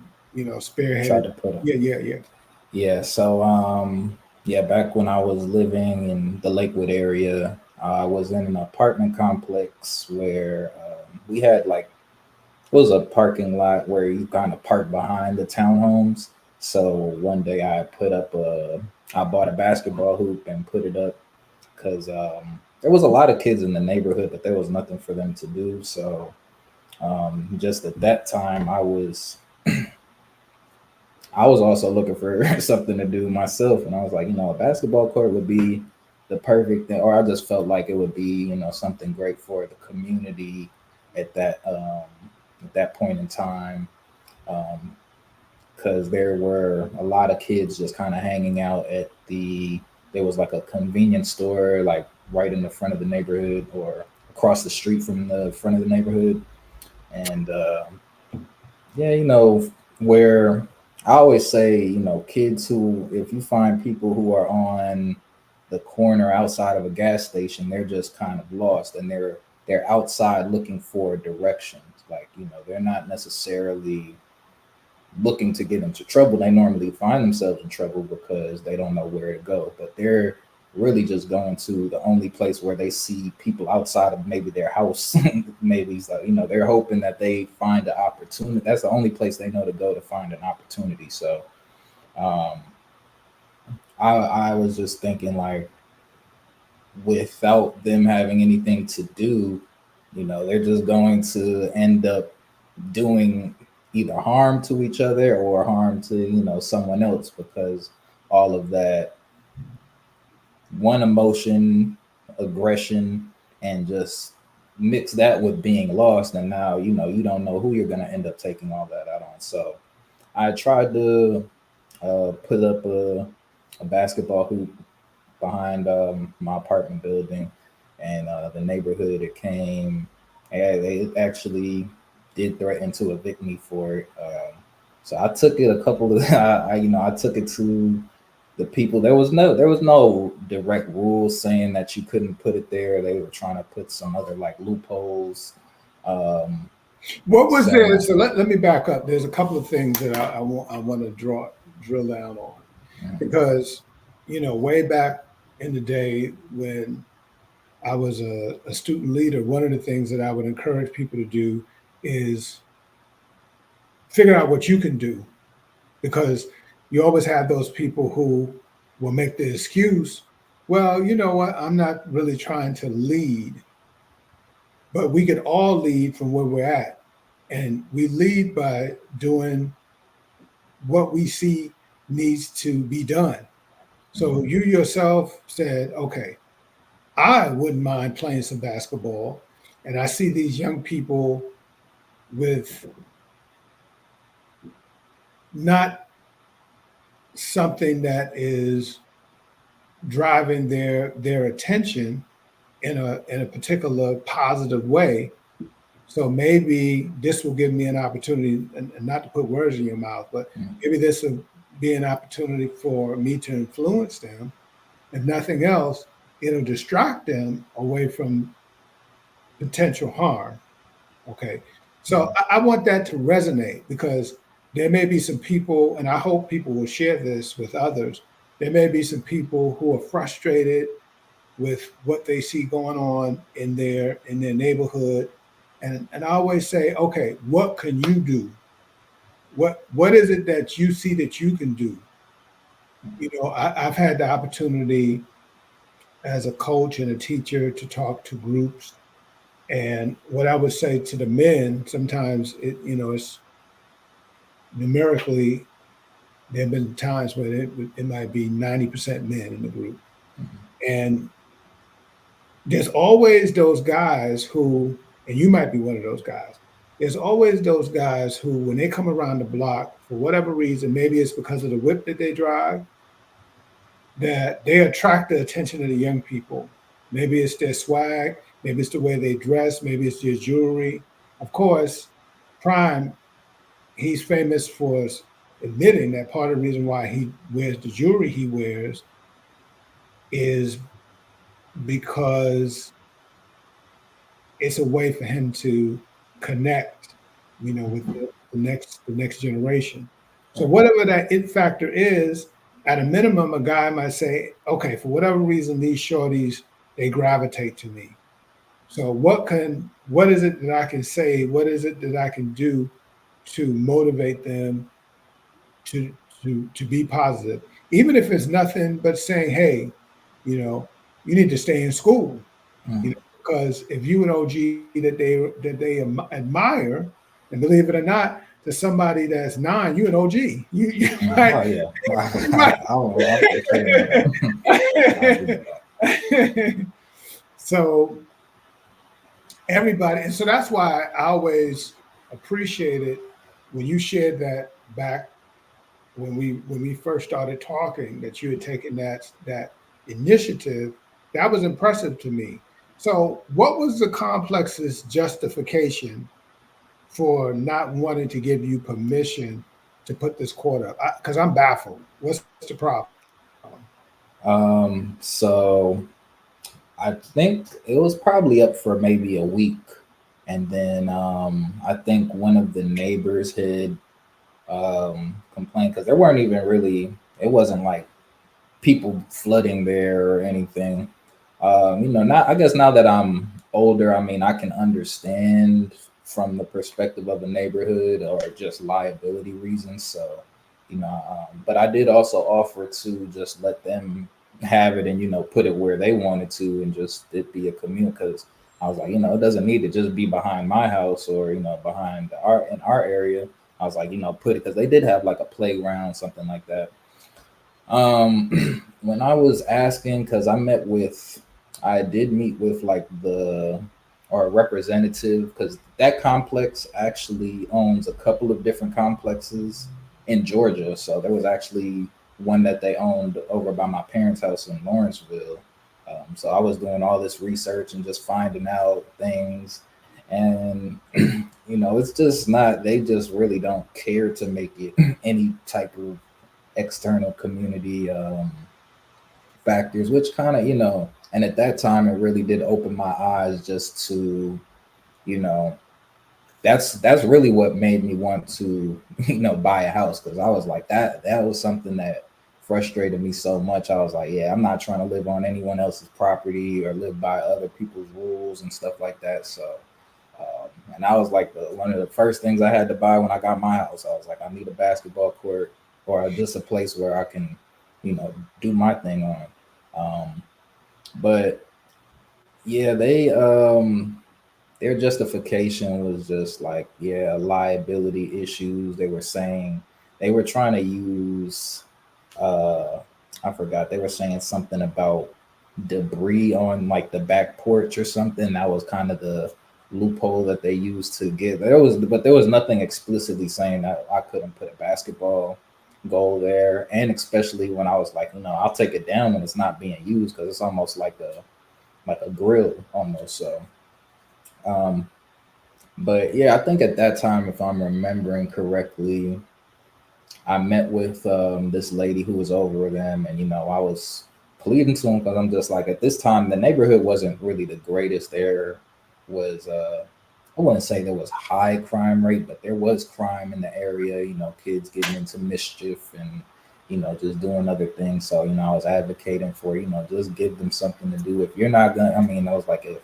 Speaker 2: spearheaded.
Speaker 1: to put up.
Speaker 2: Yeah.
Speaker 1: Yeah, so yeah, back when I was living in the Lakewood area, I was in an apartment complex where we had like it was a parking lot where you kind of park behind the townhomes. So one day I bought a basketball hoop and put it up because there was a lot of kids in the neighborhood, but there was nothing for them to do. So just at that time, I was also looking for something to do myself, and I was like, a basketball court would be the perfect thing, or I just felt like it would be, something great for the community, at that point in time, because there were a lot of kids just kind of hanging out at the. There was like a convenience store like right in the front of the neighborhood or across the street from the front of the neighborhood, and yeah, where I always say, kids who, if you find people who are on the corner outside of a gas station, they're just kind of lost and they're outside looking for directions. Like, they're not necessarily looking to get into trouble. They normally find themselves in trouble because they don't know where to go, but they're really just going to the only place where they see people outside of maybe their house. Maybe so, they're hoping that they find an opportunity. That's the only place they know to go to find an opportunity. So um, I was just thinking, like, without them having anything to do, they're just going to end up doing either harm to each other or harm to someone else, because all of that one emotion, aggression, and just mix that with being lost, and now you don't know who you're going to end up taking all that out on. So I tried to put up a basketball hoop behind my apartment building, and the neighborhood it came. Yeah, they actually did threaten to evict me for it. So I took it a couple of I took it to the people. There was no direct rules saying that you couldn't put it there. They were trying to put some other like loopholes. Um,
Speaker 2: What was
Speaker 1: saying
Speaker 2: there?
Speaker 1: that,
Speaker 2: So let me back up. There's a couple of things that I want to drill down on,
Speaker 1: mm,
Speaker 2: because way back in the day when I was a student leader, one of the things that I would encourage people to do is figure out what you can do, because you always have those people who will make the excuse, well, you know what, I'm not really trying to lead, but we can all lead from where we're at. And we lead by doing what we see needs to be done. So
Speaker 1: mhm,
Speaker 2: you yourself said, okay, I wouldn't mind playing some basketball. And I see these young people with not something that is driving their attention in a particular positive way. So maybe this will give me an opportunity, and not to put words in your mouth, but
Speaker 1: mm,
Speaker 2: maybe this will be an opportunity for me to influence them. If nothing else, it'll distract them away from potential harm. Okay. So
Speaker 1: mm,
Speaker 2: I want that to resonate, because there may be some people, and I hope people will share this with others. There may be some people who are frustrated with what they see going on in their neighborhood. And I always say, okay, what can you do? What is it that you see that you can do? I've had the opportunity as a coach and a teacher to talk to groups. And what I would say to the men, sometimes it's numerically, there have been times when it might be 90% men in the group.
Speaker 1: mhm,
Speaker 2: And there's always those guys who, and you might be one of those guys, there's always those guys who, when they come around the block, for whatever reason, maybe it's because of the whip that they drive, that they attract the attention of the young people. Maybe it's their swag, maybe it's the way they dress, maybe it's their jewelry. Of course, Prime, he's famous for admitting that part of the reason why he wears the jewelry he wears is because it's a way for him to connect, with the next generation. So
Speaker 1: right,
Speaker 2: whatever that it factor is, at a minimum, a guy might say, okay, for whatever reason, these shorties, they gravitate to me. So what is it that I can say? What is it that I can do to motivate them to to be positive? Even if it's nothing but saying, hey, you know, you need to stay in school,
Speaker 1: mm,
Speaker 2: because if you an OG that they admire, and believe it or not, to somebody that's nine, you an OG. You
Speaker 1: mm.
Speaker 2: might
Speaker 1: Oh yeah,
Speaker 2: you might.
Speaker 1: I'll for sure know that. I'll give you that.
Speaker 2: So everybody, and so that's why I always appreciated when you shared that back when we first started talking, that you had taken that initiative. That was impressive to me. So what was the complex's justification for not wanting to give you permission to put this court up? Because I'm baffled. What's the problem?
Speaker 1: So I think it was probably up for maybe a week. And then I think one of the neighbors had complained because there weren't even really, it wasn't like people flooding there or anything. Now I guess now that I'm older, I mean, I can understand from the perspective of a neighborhood or just liability reasons. So, but I did also offer to just let them have it and put it where they wanted to and just it be a commune because I was like, it doesn't need to just be behind my house or behind our in our area. I was like, put it because they did have like a playground, something like that. When I was asking, because I did meet with like the or a representative, because that complex actually owns a couple of different complexes in Georgia. So there was actually one that they owned over by my parents' house in Lawrenceville. So I was doing all this research and just finding out things. And, it's just not, they just really don't care to make it any type of external community factors, which kind of, and at that time it really did open my eyes just to, you know, that's really what made me want to, buy a house because I was like that was something that frustrated me so much. I was like, yeah, I'm not trying to live on anyone else's property or live by other people's rules and stuff like that. So, and I was like one of the first things I had to buy when I got my house. I was like, I need a basketball court or just a place where I can, do my thing on. Um, but yeah, their justification was just like, yeah, liability issues. They were saying they were trying to use uh I forgot, they were saying something about debris on like the back porch or something. That was kind of the loophole that they used to get. There was nothing explicitly saying that I couldn't put a basketball goal there. And especially when I was like, I'll take it down when it's not being used because it's almost like a grill almost. So um but yeah, I think at that time, if I'm remembering correctly, I met with this lady who was over them, and I was pleading to him because I'm just like, at this time, the neighborhood wasn't really the greatest. There was, I wouldn't say there was high crime rate, but there was crime in the area. Kids getting into mischief and just doing other things. So I was advocating for just give them something to do. If you're not gonna, I mean, I was like, if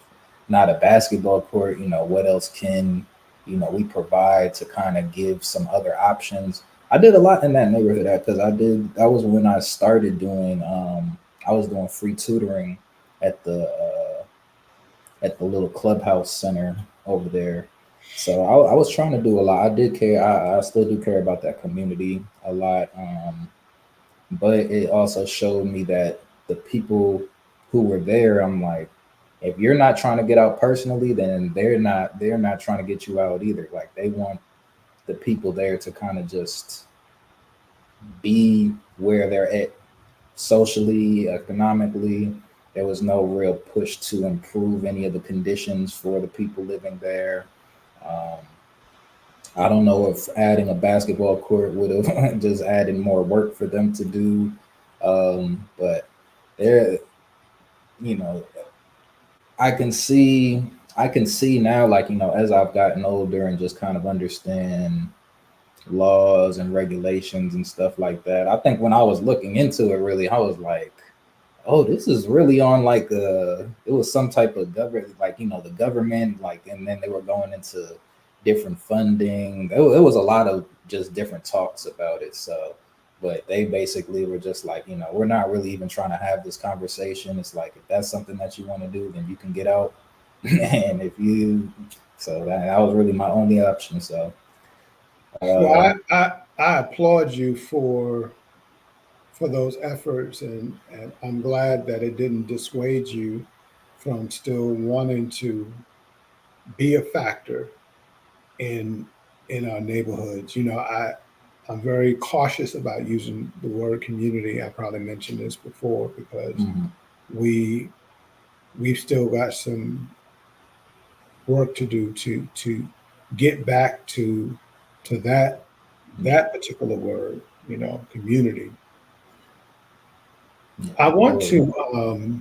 Speaker 1: not a basketball court, what else can we provide to kind of give some other options. I did a lot in that neighborhood because that was when I started doing I was doing free tutoring at the little clubhouse center over there. So I was trying to do a lot. I did care. I still do care about that community a lot. But it also showed me that the people who were there, I'm like, if you're not trying to get out personally, then they're not trying to get you out either. Like they want the people there to kind of just be where they're at socially, economically. There was no real push to improve any of the conditions for the people living there. Um, I don't know if adding a basketball court would have just added more work for them to do. But there, you know, I can see, I can see now, like, as I've gotten older and just kind of understand laws and regulations and stuff like that. I think when I was looking into it, really, I was like, oh, this is really on like it was some type of government, like the government, like, and then they were going into different funding. It was a lot of just different talks about it. So, but they basically were just like, we're not really even trying to have this conversation. It's like if that's something that you want to do, then you can get out. And if you, so that was really my only option. So,
Speaker 2: Well,
Speaker 1: uh,
Speaker 2: I applaud you for those efforts, and I'm glad that it didn't dissuade you from still wanting to be a factor in our neighborhoods. I'm very cautious about using the word community. I probably mentioned this before because
Speaker 1: Mhm.
Speaker 2: we we've still got some work to do to get back to that particular word, community.
Speaker 1: Yeah,
Speaker 2: I want
Speaker 1: totally.
Speaker 2: to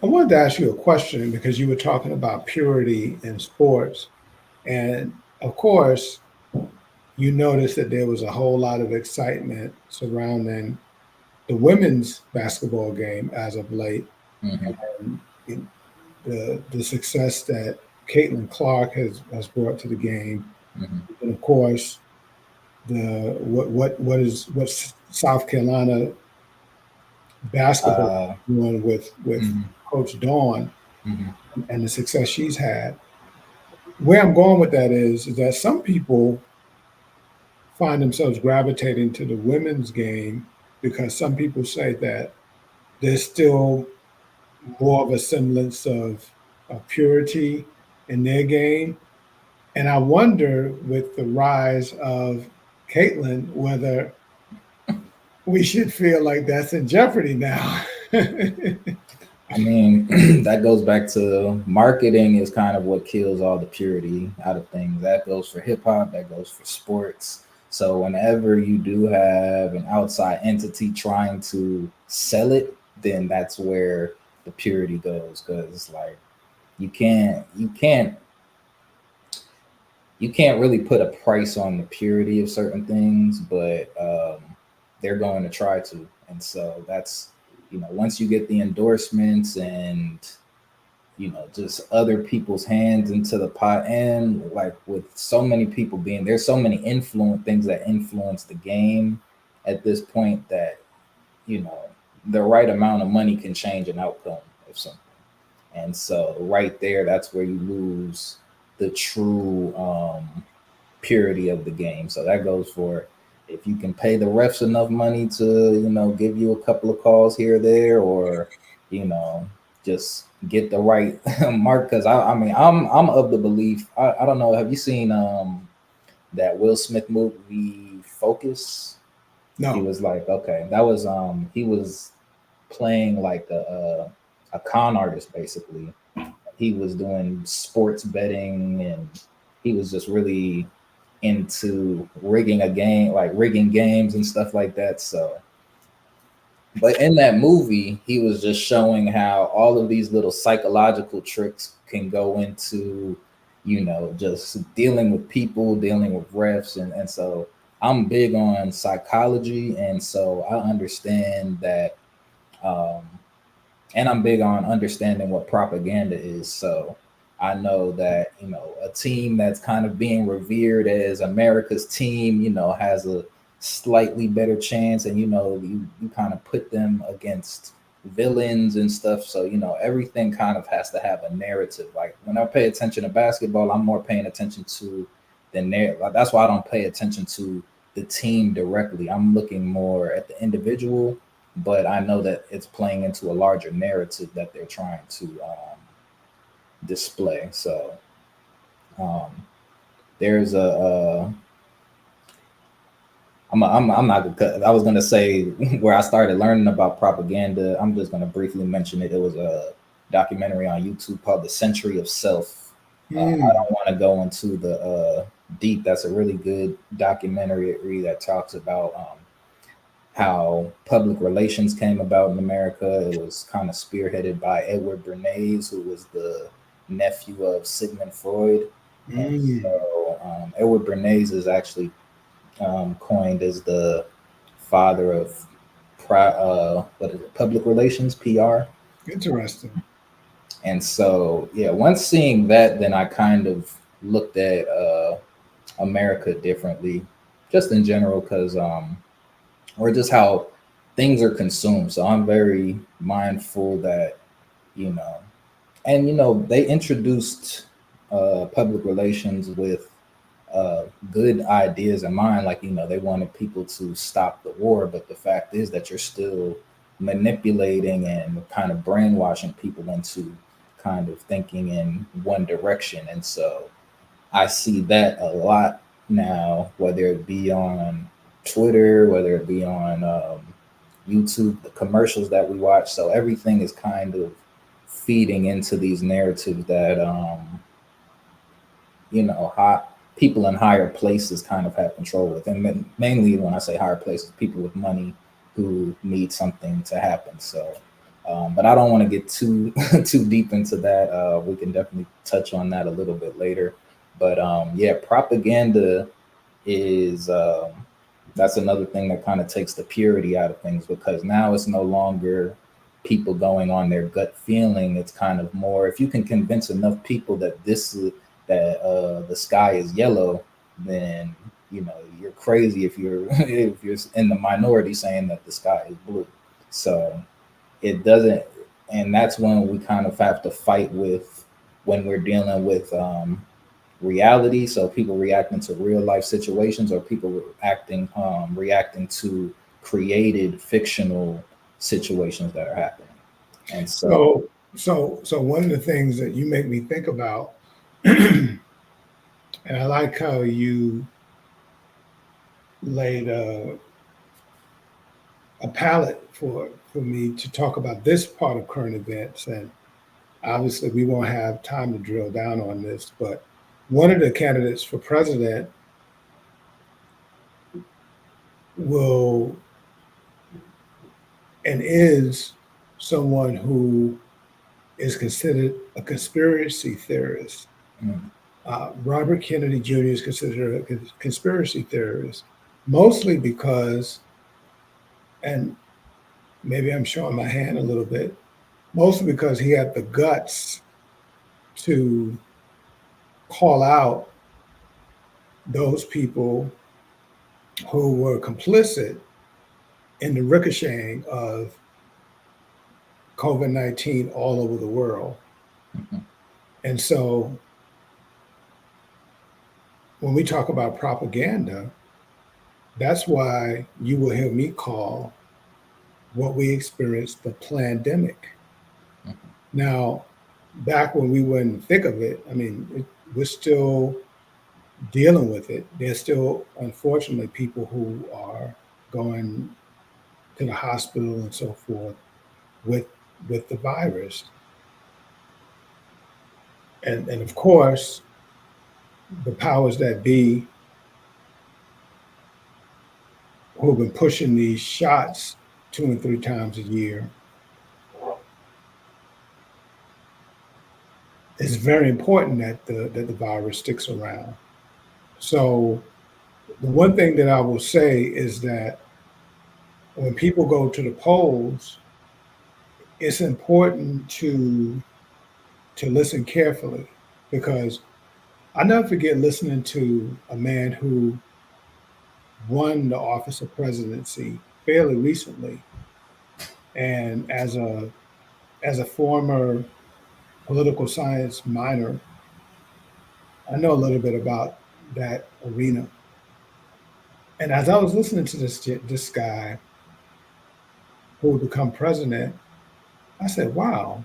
Speaker 2: I wanted to ask you a question because you were talking about purity in sports. And of course, you noticed that there was a whole lot of excitement surrounding the women's basketball game as of late,
Speaker 1: Mhm.
Speaker 2: and the success that Caitlin Clark has brought to the game,
Speaker 1: Mhm.
Speaker 2: and of course the what South Carolina basketball
Speaker 1: Uh,
Speaker 2: is doing with
Speaker 1: mhm.
Speaker 2: Coach Dawn
Speaker 1: Mhm.
Speaker 2: and the success she's had. Where I'm going with that is that some people find themselves gravitating to the women's game because some people say that there's still more of a semblance of purity in their game. And I wonder with the rise of Caitlin whether we should feel like that's in jeopardy now.
Speaker 1: I mean, that goes back to marketing is kind of what kills all the purity out of things. That goes for hip hop, that goes for sports. So whenever you do have an outside entity trying to sell it, then that's where the purity goes. Because like you can't really put a price on the purity of certain things, but they're going to try to. And so that's, once you get the endorsements and just other people's hands into the pot, and like with so many people being there's so many influence things that influence the game at this point that you know the right amount of money can change an outcome of something. And so right there, that's where you lose the true purity of the game. So that goes for if you can pay the refs enough money to, give you a couple of calls here or there, or, you know, just get the right mark. Cause I mean, I'm of the belief, I don't know. Have you seen that Will Smith movie Focus? He
Speaker 2: No.
Speaker 1: was like, okay, that was, he was playing like a con artist basically. He was doing sports betting and he was just really into rigging a game, like rigging games and stuff like that. So, but in that movie, he was just showing how all of these little psychological tricks can go into, just dealing with people, dealing with refs. And so I'm big on psychology. And so I understand that. Um, and I'm big on understanding what propaganda is. So I know that a team that's kind of being revered as America's team, has a slightly better chance, and you kind of put them against villains and stuff. So everything kind of has to have a narrative. Like when I pay attention to basketball, I'm more paying attention to the narrative. That's why I don't pay attention to the team directly. I'm looking more at the individual, but I know that it's playing into a larger narrative that they're trying to display. So um, there's I'm not gonna, I was gonna say where I started learning about propaganda. I'm just gonna briefly mention it. It was a documentary on YouTube called "The Century of Self." I
Speaker 2: Hmm.
Speaker 1: don't want to go into the deep. That's a really good documentary that talks about how public relations came about in America. It was kind of spearheaded by Edward Bernays, who was the nephew of Sigmund Freud. And
Speaker 2: Hmm.
Speaker 1: so Edward Bernays is actually coined as the father of what is it, public relations, PR.
Speaker 2: Interesting.
Speaker 1: And so, yeah, once seeing that, then I kind of looked at America differently, just in general, because or just how things are consumed. So I'm very mindful that, you know, and they introduced public relations with good ideas in mind. Like, they wanted people to stop the war, but the fact is that you're still manipulating and kind of brainwashing people into kind of thinking in one direction. And so I see that a lot now, whether it be on Twitter, whether it be on YouTube, the commercials that we watch. So everything is kind of feeding into these narratives that people in higher places kind of have control with, and then mainly when I say higher places, people with money who need something to happen. So, but I don't want to get too too deep into that. We can definitely touch on that a little bit later. But yeah, propaganda is that's another thing that kind of takes the purity out of things, because now it's no longer people going on their gut feeling. It's kind of more, if you can convince enough people that the sky is yellow, then you're crazy if you're if you're in the minority saying that the sky is blue. So it doesn't, and that's when we kind of have to fight with, when we're dealing with reality. So people reacting to real life situations, or people reacting to created fictional situations that are happening. And
Speaker 2: So one of the things that you make me think about, and I like how you laid a palette for me to talk about this part of current events. And obviously, we won't have time to drill down on this, but one of the candidates for president will and is someone who is considered a conspiracy theorist.
Speaker 1: mm,
Speaker 2: Robert Kennedy Jr. is considered a conspiracy theorist, mostly because, and maybe I'm showing my hand a little bit, mostly because he had the guts to call out those people who were complicit in the ricocheting of COVID-19 all over the world.
Speaker 1: mhm,
Speaker 2: And so when we talk about propaganda, that's why you will hear me call what we experienced the pandemic.
Speaker 1: mhm,
Speaker 2: Now, back when we were in the thick of it, I mean, we're still dealing with it. There's still, unfortunately, people who are going to the hospital and so forth with the virus. And of course, the powers that be who have been pushing these shots 2 and 3 times a year, it's very important that the virus sticks around. So the one thing that I will say is that when people go to the polls, it's important to listen carefully, because I never forget listening to a man who won the office of presidency fairly recently, and as a former political science minor, I know a little bit about that arena. And as I was listening to this guy who would become president, I said, "Wow,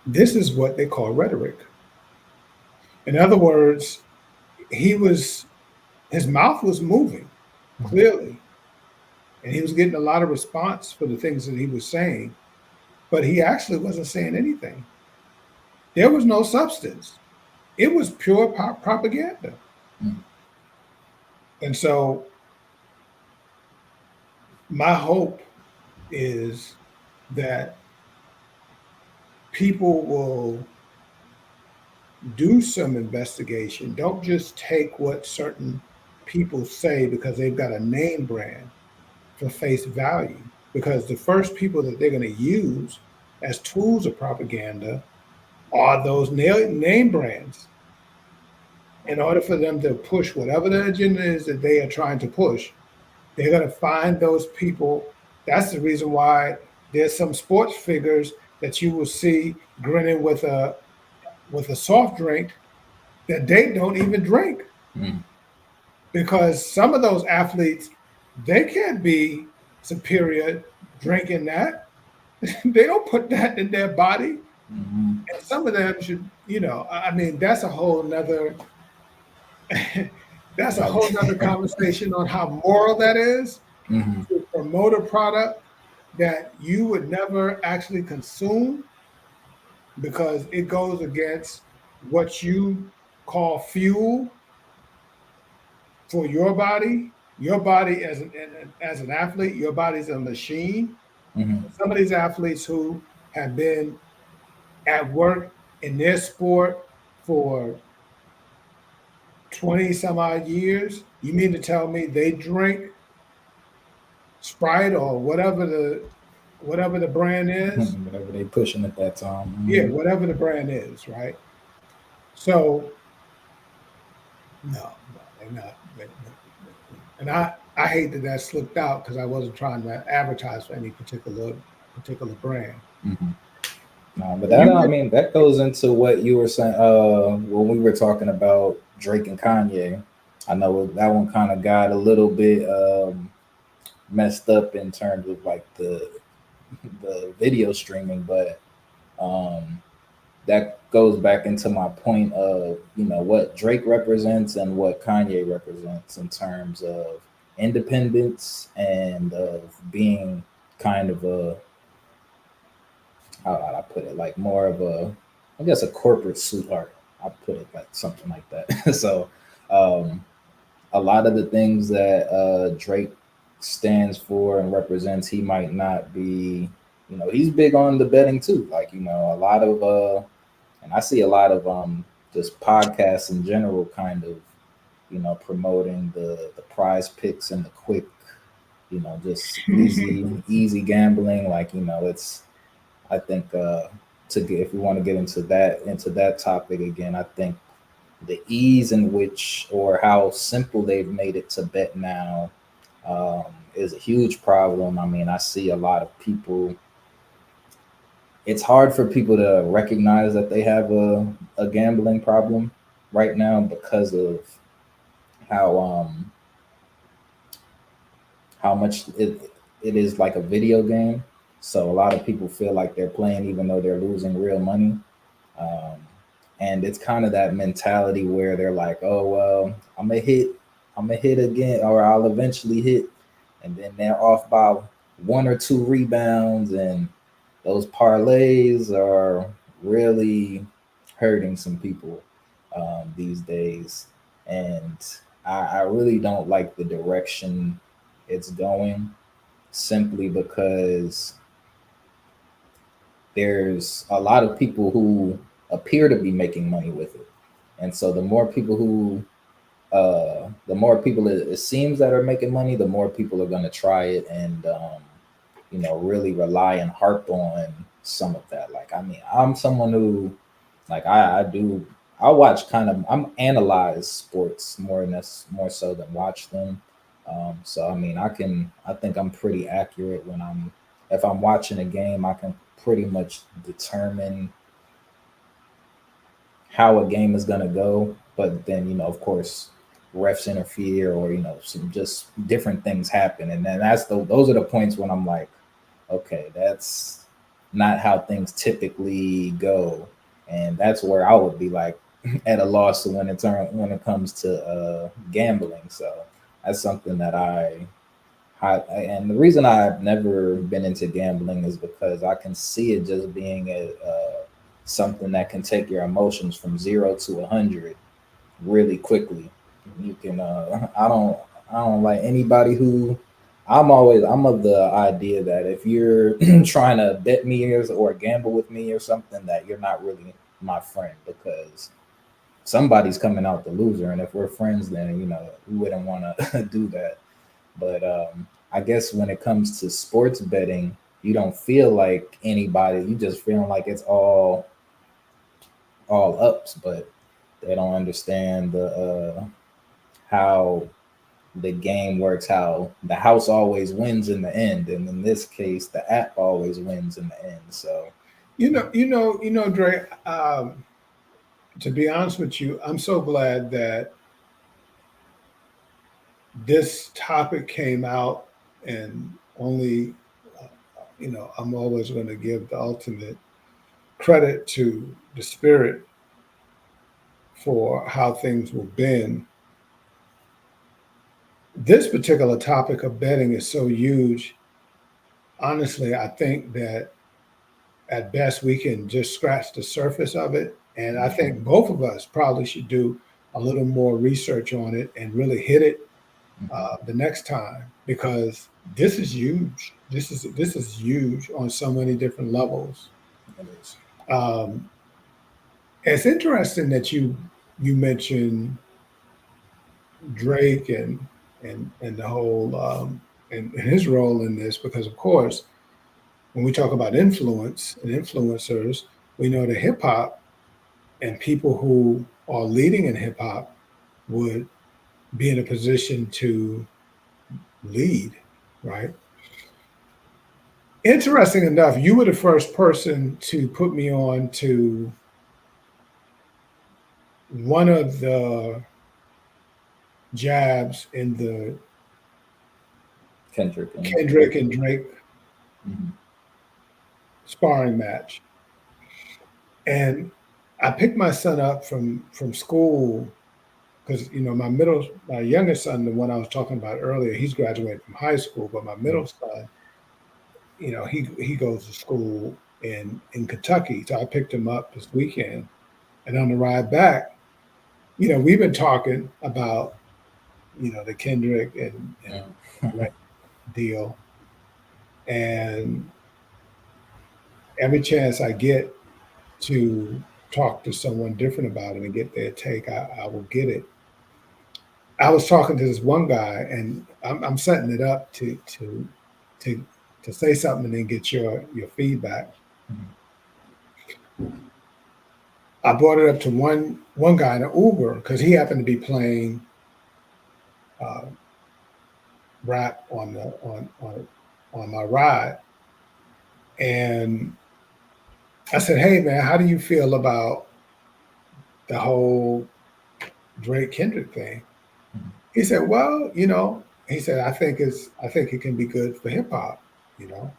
Speaker 2: this is what they call rhetoric." In other words, he was his mouth was moving
Speaker 1: mhm,
Speaker 2: clearly, and he was getting a lot of response for the things that he was saying, but he actually wasn't saying anything. There was no substance. It was pure propaganda.
Speaker 1: mm,
Speaker 2: And so my hope is that people will do some investigation. Don't just take what certain people say because they've got a name brand for face value. Because the first people that they're going to use as tools of propaganda are those name brands, in order for them to push whatever the agenda is that they are trying to push. They're going to find those people. That's the reason why there's some sports figures that you will see grinning with a soft drink that they don't even drink,
Speaker 1: mm,
Speaker 2: because some of those athletes, they can't be superior drinking that. They don't put that in their body.
Speaker 1: Mhm.
Speaker 2: And some of them should, I mean, that's a whole nother that's a
Speaker 1: Like,
Speaker 2: whole nother conversation on how moral that is
Speaker 1: mhm.
Speaker 2: to promote a product that you would never actually consume because it goes against what you call fuel for your body. Your body as an athlete, your body's a machine.
Speaker 1: Mhm.
Speaker 2: Some of these athletes who have been at work in their sport for 20 some odd years, you mean to tell me they drink Sprite or whatever the brand is?
Speaker 1: Whatever they pushing at that time.
Speaker 2: Yeah,
Speaker 1: Mhm.
Speaker 2: whatever the brand is, right? So no, they're not. And I hate that that slipped out because I wasn't trying to advertise for any particular brand.
Speaker 1: Mhm. No, but
Speaker 2: When
Speaker 1: that
Speaker 2: you
Speaker 1: I
Speaker 2: get
Speaker 1: mean that goes into what you were saying when we were talking about Drake and Kanye. I know that one kind of got a little bit messed up in terms of like the video streaming, but um, that goes back into my point of what Drake represents and what Kanye represents in terms of independence and of being kind of a how would I put it, like more of a, I guess, a corporate sweetheart. I put it like something like that. So um, a lot of the things that Drake stands for and represents, he might not be. He's big on the betting too. Like a lot of and I see a lot of just podcasts in general, kind of promoting the prize picks and the quick, just easy gambling. Like it's I think to get if we want to get into that topic again, I think the ease in which or how simple they've made it to bet now is a huge problem. I mean, I see a lot of people. It's hard for people to recognize that they have a gambling problem right now because of how how much it is like a video game. So a lot of people feel like they're playing even though they're losing real money. Um, and it's kind of that mentality where they're like, "Oh well, I'm gonna hit again, or I'll eventually hit," and then they're off by one or two rebounds, and those parlays are really hurting some people these days. And I really don't like the direction it's going, simply because there's a lot of people who appear to be making money with it. And so the more people it seems that are making money, the more people are going to try it and, really rely and harp on some of that. Like, I mean, I'm someone who, like, I watch I'm analyze sports more so than watch them. So I mean, I think I'm pretty accurate if I'm watching a game, I can pretty much determine how a game is gonna go. But then, of course, refs interfere, or some just different things happen, and then those are the points when I'm like, okay, that's not how things typically go, and that's where I would be like at a loss when it comes to gambling. So that's something that and the reason I've never been into gambling is because I can see it just being something that can take your emotions from 0 to 100 really quickly. You can. I don't like anybody who. I'm of the idea that if you're trying to bet me or gamble with me or something, that you're not really my friend, because somebody's coming out the loser, and if we're friends, then we wouldn't want to do that. But I guess when it comes to sports betting, you don't feel like anybody. You just feeling like it's all ups, but they don't understand how the game works, how the house always wins in the end, and in this case, the app always wins in the end. So,
Speaker 2: Dre. To be honest with you, I'm so glad that this topic came out and only I'm always going to give the ultimate credit to the spirit for how things will bend. This particular topic of betting is so huge. Honestly, I think that at best we can just scratch the surface of it. And I think both of us probably should do a little more research on it and really hit it the next time, because this is huge. This is huge on so many different levels.
Speaker 1: It is.
Speaker 2: Um, it's interesting that you mentioned Drake and the whole and his role in this, because of course when we talk about influence and influencers, we know that hip hop and people who are leading in hip hop would be in a position to lead, right? Interesting enough, you were the first person to put me on to one of the jabs in the
Speaker 1: Kendrick and
Speaker 2: Kendrick and Drake
Speaker 1: Mhm.
Speaker 2: sparring match. And I picked my son up from school because my youngest son, the one I was talking about earlier, he's graduating from high school, but my middle son, he goes to school in Kentucky. So I picked him up this weekend. And on the ride back, we've been talking about, the Kendrick and
Speaker 1: Mhm.
Speaker 2: Drake deal. And every chance I get to talk to someone different about it and get their take, I will get it. I was talking to this one guy, and I'm setting it up to to say something and then get your feedback.
Speaker 1: Mhm.
Speaker 2: I brought it up to one guy in an Uber because he happened to be playing uh, rap on my ride, and I said, "Hey man, how do you feel about the whole Drake Kendrick thing?"
Speaker 1: Mhm.
Speaker 2: He said, "Well, he said I think it can be good for hip hop, you know."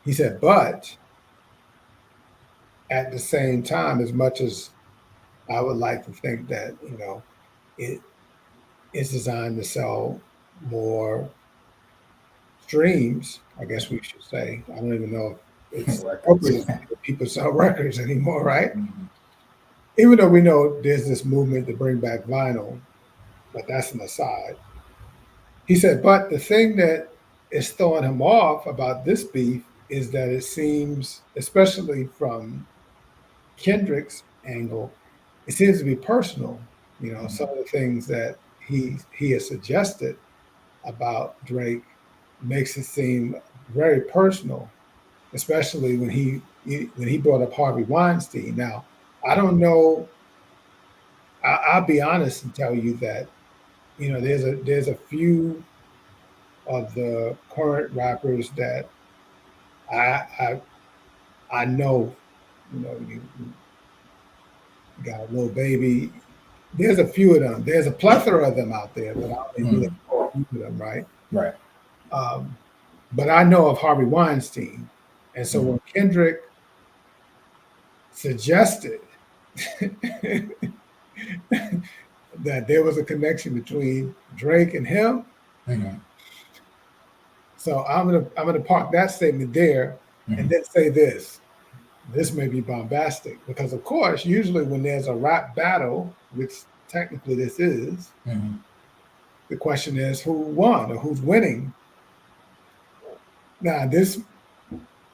Speaker 2: He said, "But at the same time, as much as I would like to think that it is designed to sell more streams, I guess we should say. I don't even know if it's
Speaker 1: Records.
Speaker 2: appropriate to say that people sell records anymore, right?
Speaker 1: Mhm.
Speaker 2: Even though we know there's this movement to bring back vinyl, but that's an aside." He said, "But the thing that is throwing him off about this beef is that it seems, especially from Kendrick's angle, it seems to be personal. Some
Speaker 1: Mhm.
Speaker 2: of the things that he has suggested about Drake makes it seem very personal, especially when he brought up Harvey Weinstein. Now, I don't know. I'll be honest and tell you that there's a few of the current rappers that I I, I know. You got a little baby. There's a few of them. There's a plethora of them out there, but I only really
Speaker 1: Mhm.
Speaker 2: know a few of them, right?
Speaker 1: Right.
Speaker 2: Um, but I know of Harvey Weinstein, and so
Speaker 1: Mhm.
Speaker 2: when Kendrick suggested that there was a connection between Drake and him,
Speaker 1: Mhm.
Speaker 2: so I'm gonna park that statement there, and
Speaker 1: Mhm.
Speaker 2: then say this. This may be bombastic because, of course, usually when there's a rap battle, which technically this is,
Speaker 1: Mhm.
Speaker 2: the question is who won or who's winning. Now, this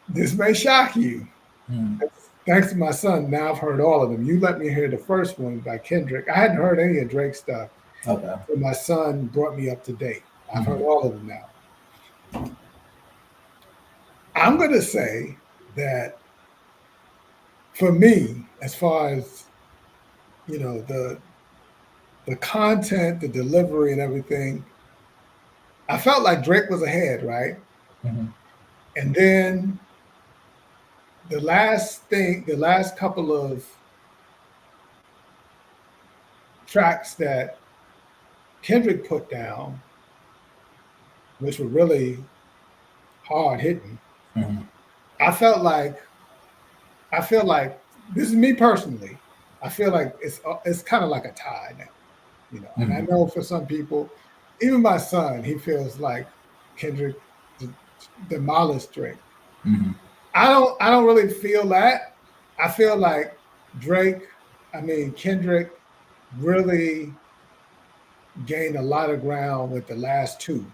Speaker 2: may shock you.
Speaker 1: Mhm.
Speaker 2: Thanks to my son, now I've heard all of them. You let me hear the first one by Kendrick. I hadn't heard any of Drake's stuff,
Speaker 1: Okay.
Speaker 2: but my son brought me up to date. I've heard
Speaker 1: Mhm.
Speaker 2: all of them now. I'm going to say that for me, as far as the content, the delivery, and everything, I felt like Drake was ahead, right?
Speaker 1: Mhm.
Speaker 2: And then the last couple of tracks that Kendrick put down, which were really hard hitting,
Speaker 1: Mhm.
Speaker 2: I felt like I feel like this is me personally. I feel like it's kind of like a tie now, you know. And I
Speaker 1: Mhm.
Speaker 2: know for some people, even my son, he feels like Kendrick d- demolished Drake.
Speaker 1: Mhm.
Speaker 2: I don't really feel that. I feel like Drake, Kendrick really gained a lot of ground with the last two.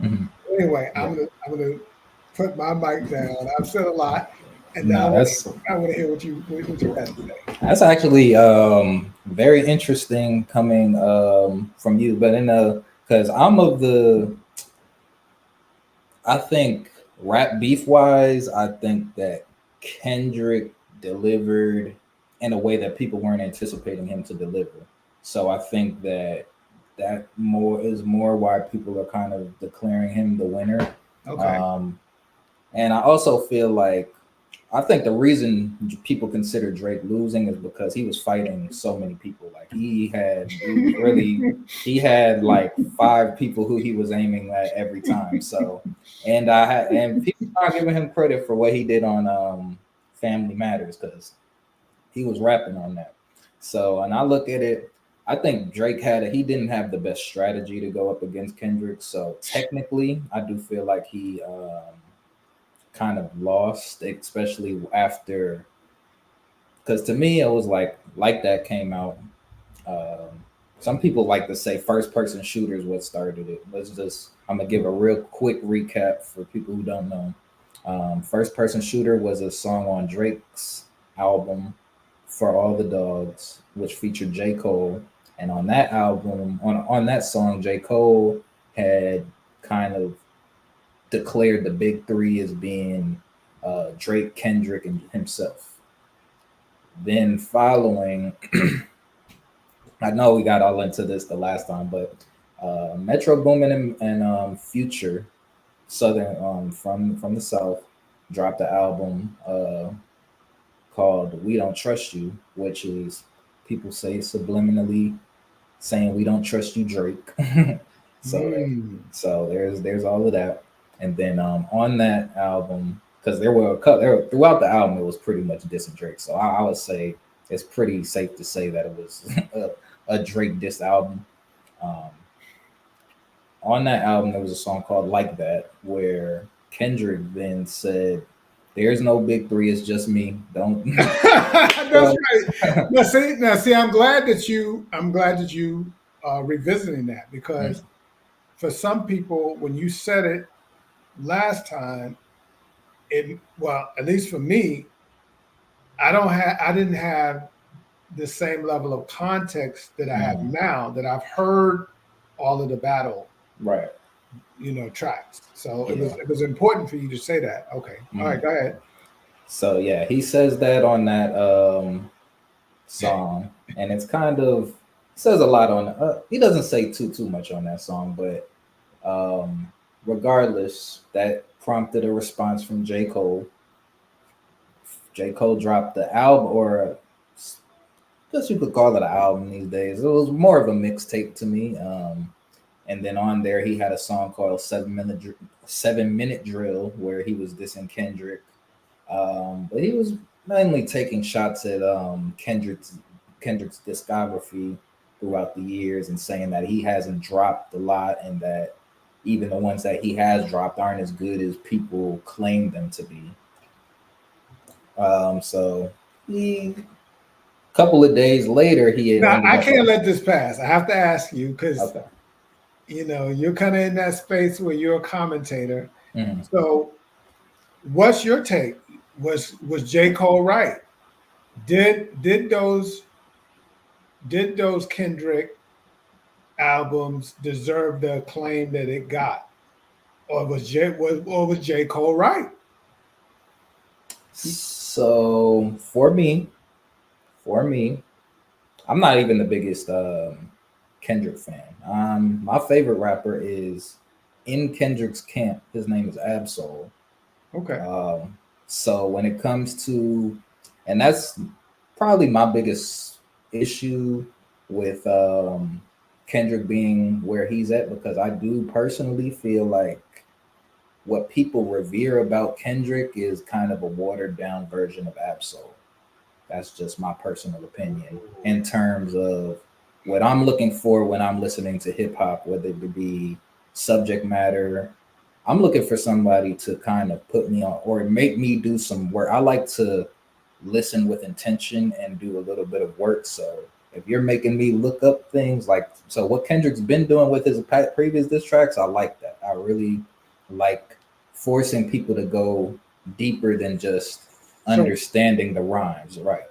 Speaker 1: Mhm.
Speaker 2: Anyway,
Speaker 1: Yeah.
Speaker 2: I'm gonna put my mic down. I've said a lot, and now
Speaker 1: No,
Speaker 2: I want to hear what you got to say.
Speaker 1: that's actually very interesting coming from you, but in a because I'm of the I think rap beef wise, I think that Kendrick delivered in a way that people weren't anticipating him to deliver. So I think that that more is more why people are kind of declaring him the winner.
Speaker 2: Okay.
Speaker 1: Um, and I also feel like I think the reason people consider Drake losing is because he was fighting so many people. Like he was really, he had like five people who he was aiming at every time. So, and people are giving him credit for what he did on Family Matters because he was rapping on that. So, and I look at it, I think Drake he didn't have the best strategy to go up against Kendrick. So technically, I do feel like he kind of lost, especially after, because to me it was like that came out. Some people like to say first person shooters what started it. I'm gonna give a real quick recap for people who don't know. First person shooter was a song on Drake's album For All the Dogs, which featured J. Cole. And on that album, on that song, J. Cole had kind of declared the big three as being Drake, Kendrick, and himself. Then following, I know we got all into this the last time, but Metro Boomin and Future, Southern from the South, dropped the album called "We Don't Trust You," which is people say subliminally saying we don't trust you, Drake. so there,
Speaker 2: Mm.
Speaker 1: so there's all of that, and then on that album, because there were a couple throughout the album, it was pretty much dissing Drake. So I would say it's pretty safe to say that it was a Drake diss album. Um, on that album, there was a song called "Like That," where Kendrick then said, "There's no big three, it's just me. Don't."
Speaker 2: That's right. Now see, I'm glad that you are revisiting that because for some people, when you said it last time, well, at least for me, I didn't have the same level of context that I have
Speaker 1: Mhm.
Speaker 2: now that I've heard all of the battle,
Speaker 1: Right.
Speaker 2: tracks. So
Speaker 1: Yeah.
Speaker 2: it was important for you to say that. Okay. All right,
Speaker 1: Mhm.
Speaker 2: go ahead.
Speaker 1: So yeah, he says that on that song, and it's kind of says a lot on. He doesn't say too much on that song, but um, regardless, that prompted a response from J. Cole. J. Cole dropped the album, or I guess you could call it an album these days. It was more of a mixtape to me. And then on there, he had a song called 7 Minute Drill, where he was dissing Kendrick. But he was mainly taking shots at Kendrick's discography throughout the years and saying that he hasn't dropped a lot and that even the ones that he has dropped aren't as good as people claim them to be. So he, a couple of days later, he had
Speaker 2: Now
Speaker 1: ended
Speaker 2: I
Speaker 1: up.
Speaker 2: can't let this pass. I have to ask you because
Speaker 1: Okay.
Speaker 2: you're kind of in that space where you're a commentator.
Speaker 1: Mhm.
Speaker 2: So, what's your take? Was J. Cole right? Did those Kendrick albums deserve the acclaim that it got, or was J. Cole right?
Speaker 1: So for me, I'm not even the biggest Kendrick fan. My favorite rapper is in Kendrick's camp. His name is Absol.
Speaker 2: Okay.
Speaker 1: So when it comes to, and that's probably my biggest issue with Kendrick being where he's at because I do personally feel like what people revere about Kendrick is kind of a watered down version of Absol. That's just my personal opinion in terms of what I'm looking for when I'm listening to hip hop, whether it be subject matter. I'm looking for somebody to kind of put me on or make me do some work. I like to listen with intention and do a little bit of work. So if you're making me look up things like, so what Kendrick's been doing with his previous diss tracks, I like that. I really like forcing people to go deeper than just understanding the rhymes, right?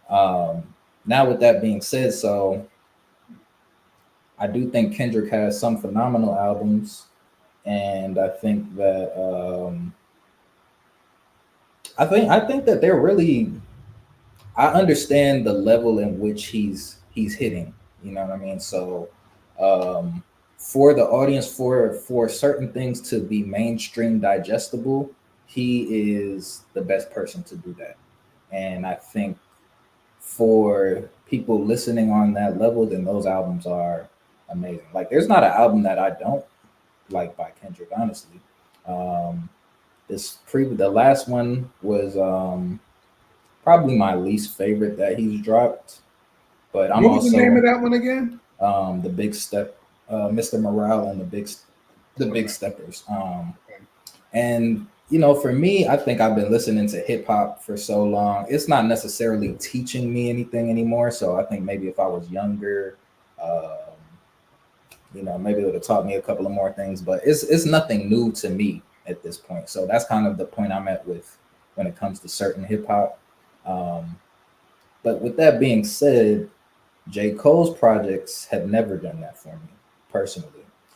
Speaker 1: Now with that being said, so I do think Kendrick has some phenomenal albums, and I think that I think that they're really. I understand the level in which he's hitting. You know what I mean? So for the audience, for certain things to be mainstream digestible, he is the best person to do that. And I think for people listening on that level, then those albums are amazing. Like there's not an album that I don't like by Kendrick, honestly. The last one was probably my least favorite that he's dropped. But I'm
Speaker 2: what was
Speaker 1: also
Speaker 2: the name of that one again?
Speaker 1: The Big Step, Mr. Morale and the Big Steppers. And you know, for me, I think I've been listening to hip hop for so long. It's not necessarily teaching me anything anymore. So I think maybe if I was younger, you know, maybe it would have taught me a couple of more things. But it's nothing new to me at this point. So that's kind of the point I'm at with when it comes to certain hip hop. But with that being said, J. Cole's projects have never done that for me personally.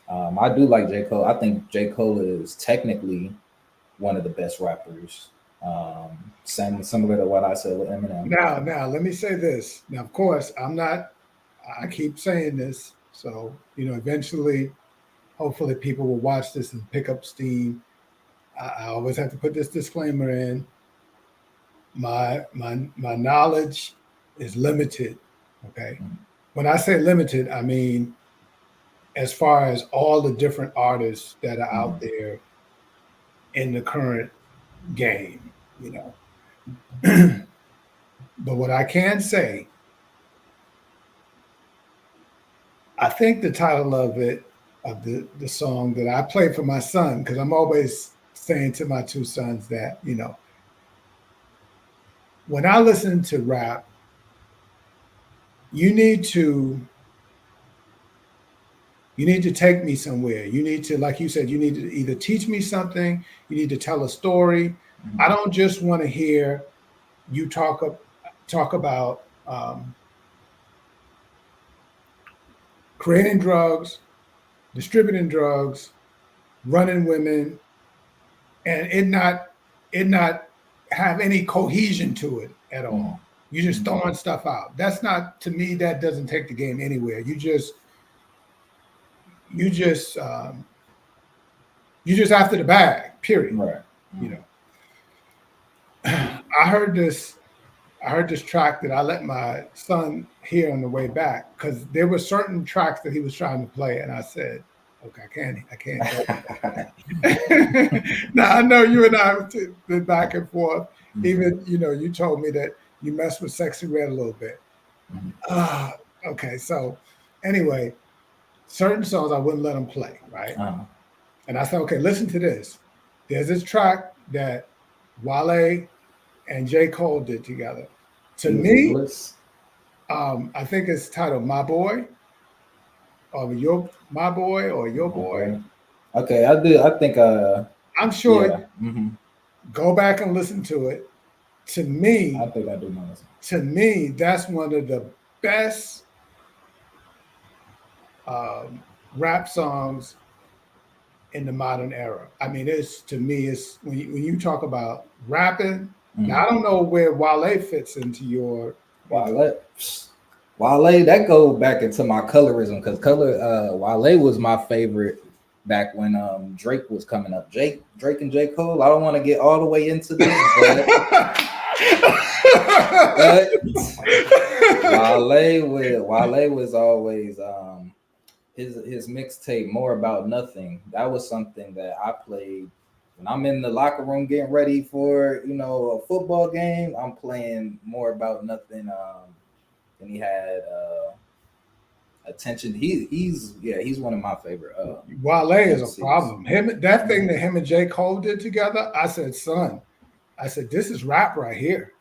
Speaker 1: I do like J. Cole. I think J. Cole is technically one of the best rappers. Similar to what I said with Eminem.
Speaker 2: Now, let me say this. Now, of course, I keep saying this. So, you know, eventually, hopefully people will watch this and pick up steam. I always have to put this disclaimer in. My knowledge is limited. Okay. Mm-hmm. When I say limited, I mean as far as all the different artists that are out there in the current game, you know. But what I can say, I think the title of it, of the song that I play for my son, because I'm always saying to my two sons that, you know, when I listen to rap, you need to take me somewhere. You need to, like you said, you need to either teach me something, you need to tell a story. Mm-hmm. I don't just want to hear you talk about creating drugs, distributing drugs, running women, and it not have any cohesion to it at all. Mm-hmm. You just throwing stuff out. That's not, to me, that doesn't take the game anywhere. You just after the bag, period.
Speaker 1: Right.
Speaker 2: You know. I heard this track that I let my son hear on the way back, because there were certain tracks that he was trying to play, and I said, okay, I can't. Now I know you and I have been back and forth. Mm-hmm. Even, you know, you told me that you messed with Sexy Red a little bit. Mm-hmm. Okay, so anyway, certain songs I wouldn't let him play, right? Uh-huh. And I said, okay, listen to this. There's this track that Wale and J. Cole did together. To me, I think it's titled My Boy, or My Boy, or Your Boy.
Speaker 1: Okay, I think
Speaker 2: I'm sure. Yeah. Mm-hmm. Go back and listen to it. To me,
Speaker 1: I think I do know.
Speaker 2: To me, that's one of the best rap songs in the modern era. I mean, to me, when you talk about rapping. Mm-hmm. Now, I don't know where Wale fits into your
Speaker 1: Wale, that go back into my colorism, because Wale was my favorite back when Drake was coming up. Drake and J. Cole. I don't want to get all the way into this, but Wale was always his mixtape More About Nothing. That was something that I played when I'm in the locker room getting ready for a football game. I'm playing More About Nothing. And he had Attention. He's one of my favorite.
Speaker 2: Wale is a
Speaker 1: MCs.
Speaker 2: problem. That thing that him and J. Cole did together, I said, son, I said, this is rap right here.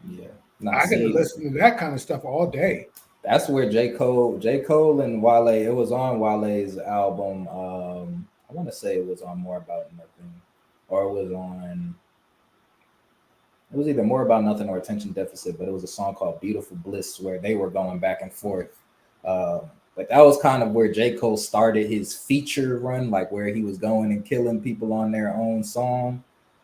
Speaker 1: Yeah. Now
Speaker 2: I could
Speaker 1: see,
Speaker 2: listen to that kind of stuff all day.
Speaker 1: that's where J. Cole and Wale, it was on Wale's album. I want to say it was on More About Nothing, or it was either More About Nothing or Attention Deficit, but it was a song called Beautiful Bliss where they were going back and forth. But that was kind of where J. Cole started his feature run, like where he was going and killing people on their own song.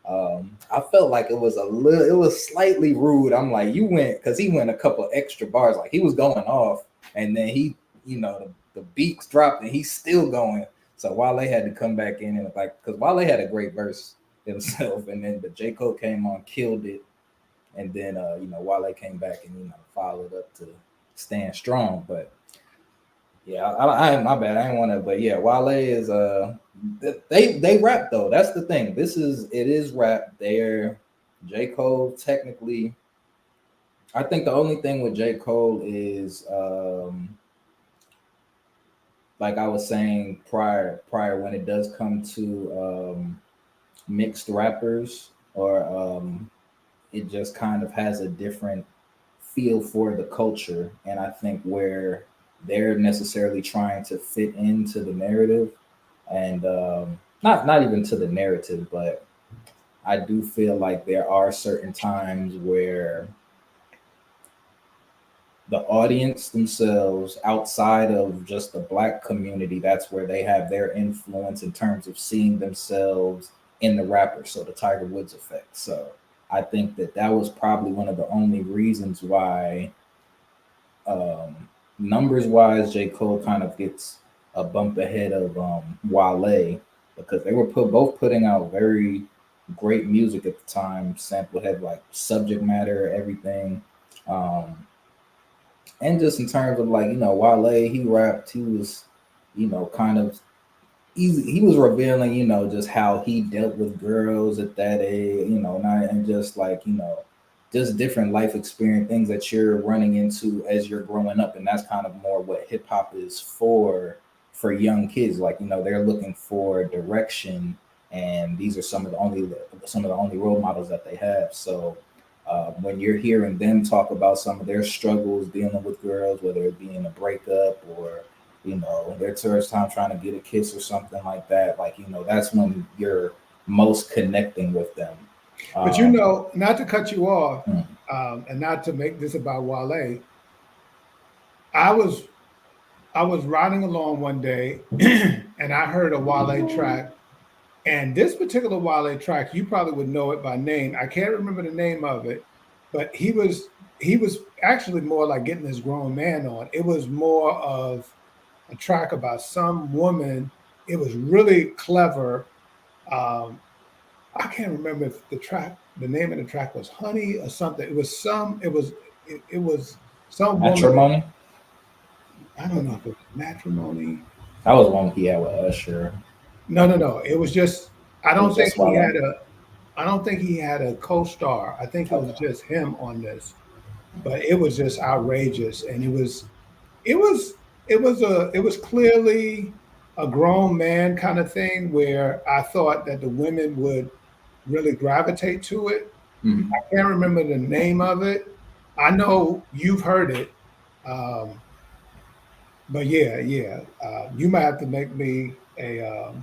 Speaker 1: I felt like it was slightly rude. I'm like, because he went a couple extra bars, like he was going off, and then the beats dropped and he's still going. So Wale had to come back in and because Wale had a great verse himself, and then J. Cole came on, killed it, and then Wale came back and followed up to stand strong. But yeah, I my bad. I didn't want to, but yeah, Wale is they rap though. That's the thing. It is rap. They're J. Cole technically. I think the only thing with J. Cole is like I was saying prior when it does come to mixed rappers, or it just kind of has a different feel for the culture, and I think where they're necessarily trying to fit into the narrative, and not even to the narrative, but I do feel like there are certain times where the audience themselves, outside of just the Black community, that's where they have their influence in terms of seeing themselves in the rapper. So the Tiger Woods effect. So I think that was probably one of the only reasons why, numbers wise, J. Cole kind of gets a bump ahead of Wale, because they were both putting out very great music at the time. Sample had like subject matter, everything. And just in terms of Wale, he rapped, he was, kind of easy. He was revealing, just how he dealt with girls at that age, and just just different life experience, things that you're running into as you're growing up. And that's kind of more what hip hop is for young kids. Like, they're looking for direction, and these are some of the only role models that they have. So when you're hearing them talk about some of their struggles dealing with girls, whether it be in a breakup or their first time trying to get a kiss or something like that, that's when you're most connecting with them.
Speaker 2: But not to cut you off, and not to make this about Wale, I was riding along one day and I heard a Wale track. And this particular Wale track, you probably would know it by name. I can't remember the name of it, but he was actually more like getting this grown man on. It was more of a track about some woman. It was really clever. I can't remember if the name of the track was Honey or something. It was some woman.
Speaker 1: Matrimony.
Speaker 2: I don't know if it was Matrimony.
Speaker 1: That was one he had with Usher.
Speaker 2: No. It was just, I don't think
Speaker 1: just Wale.
Speaker 2: I don't think he had a co-star. I think it was just him on this. But it was just outrageous, and it was clearly a grown man kind of thing, where I thought that the women would really gravitate to it.
Speaker 1: Mhm.
Speaker 2: I can't remember the name of it. I know you've heard it. But yeah, you might have to make me a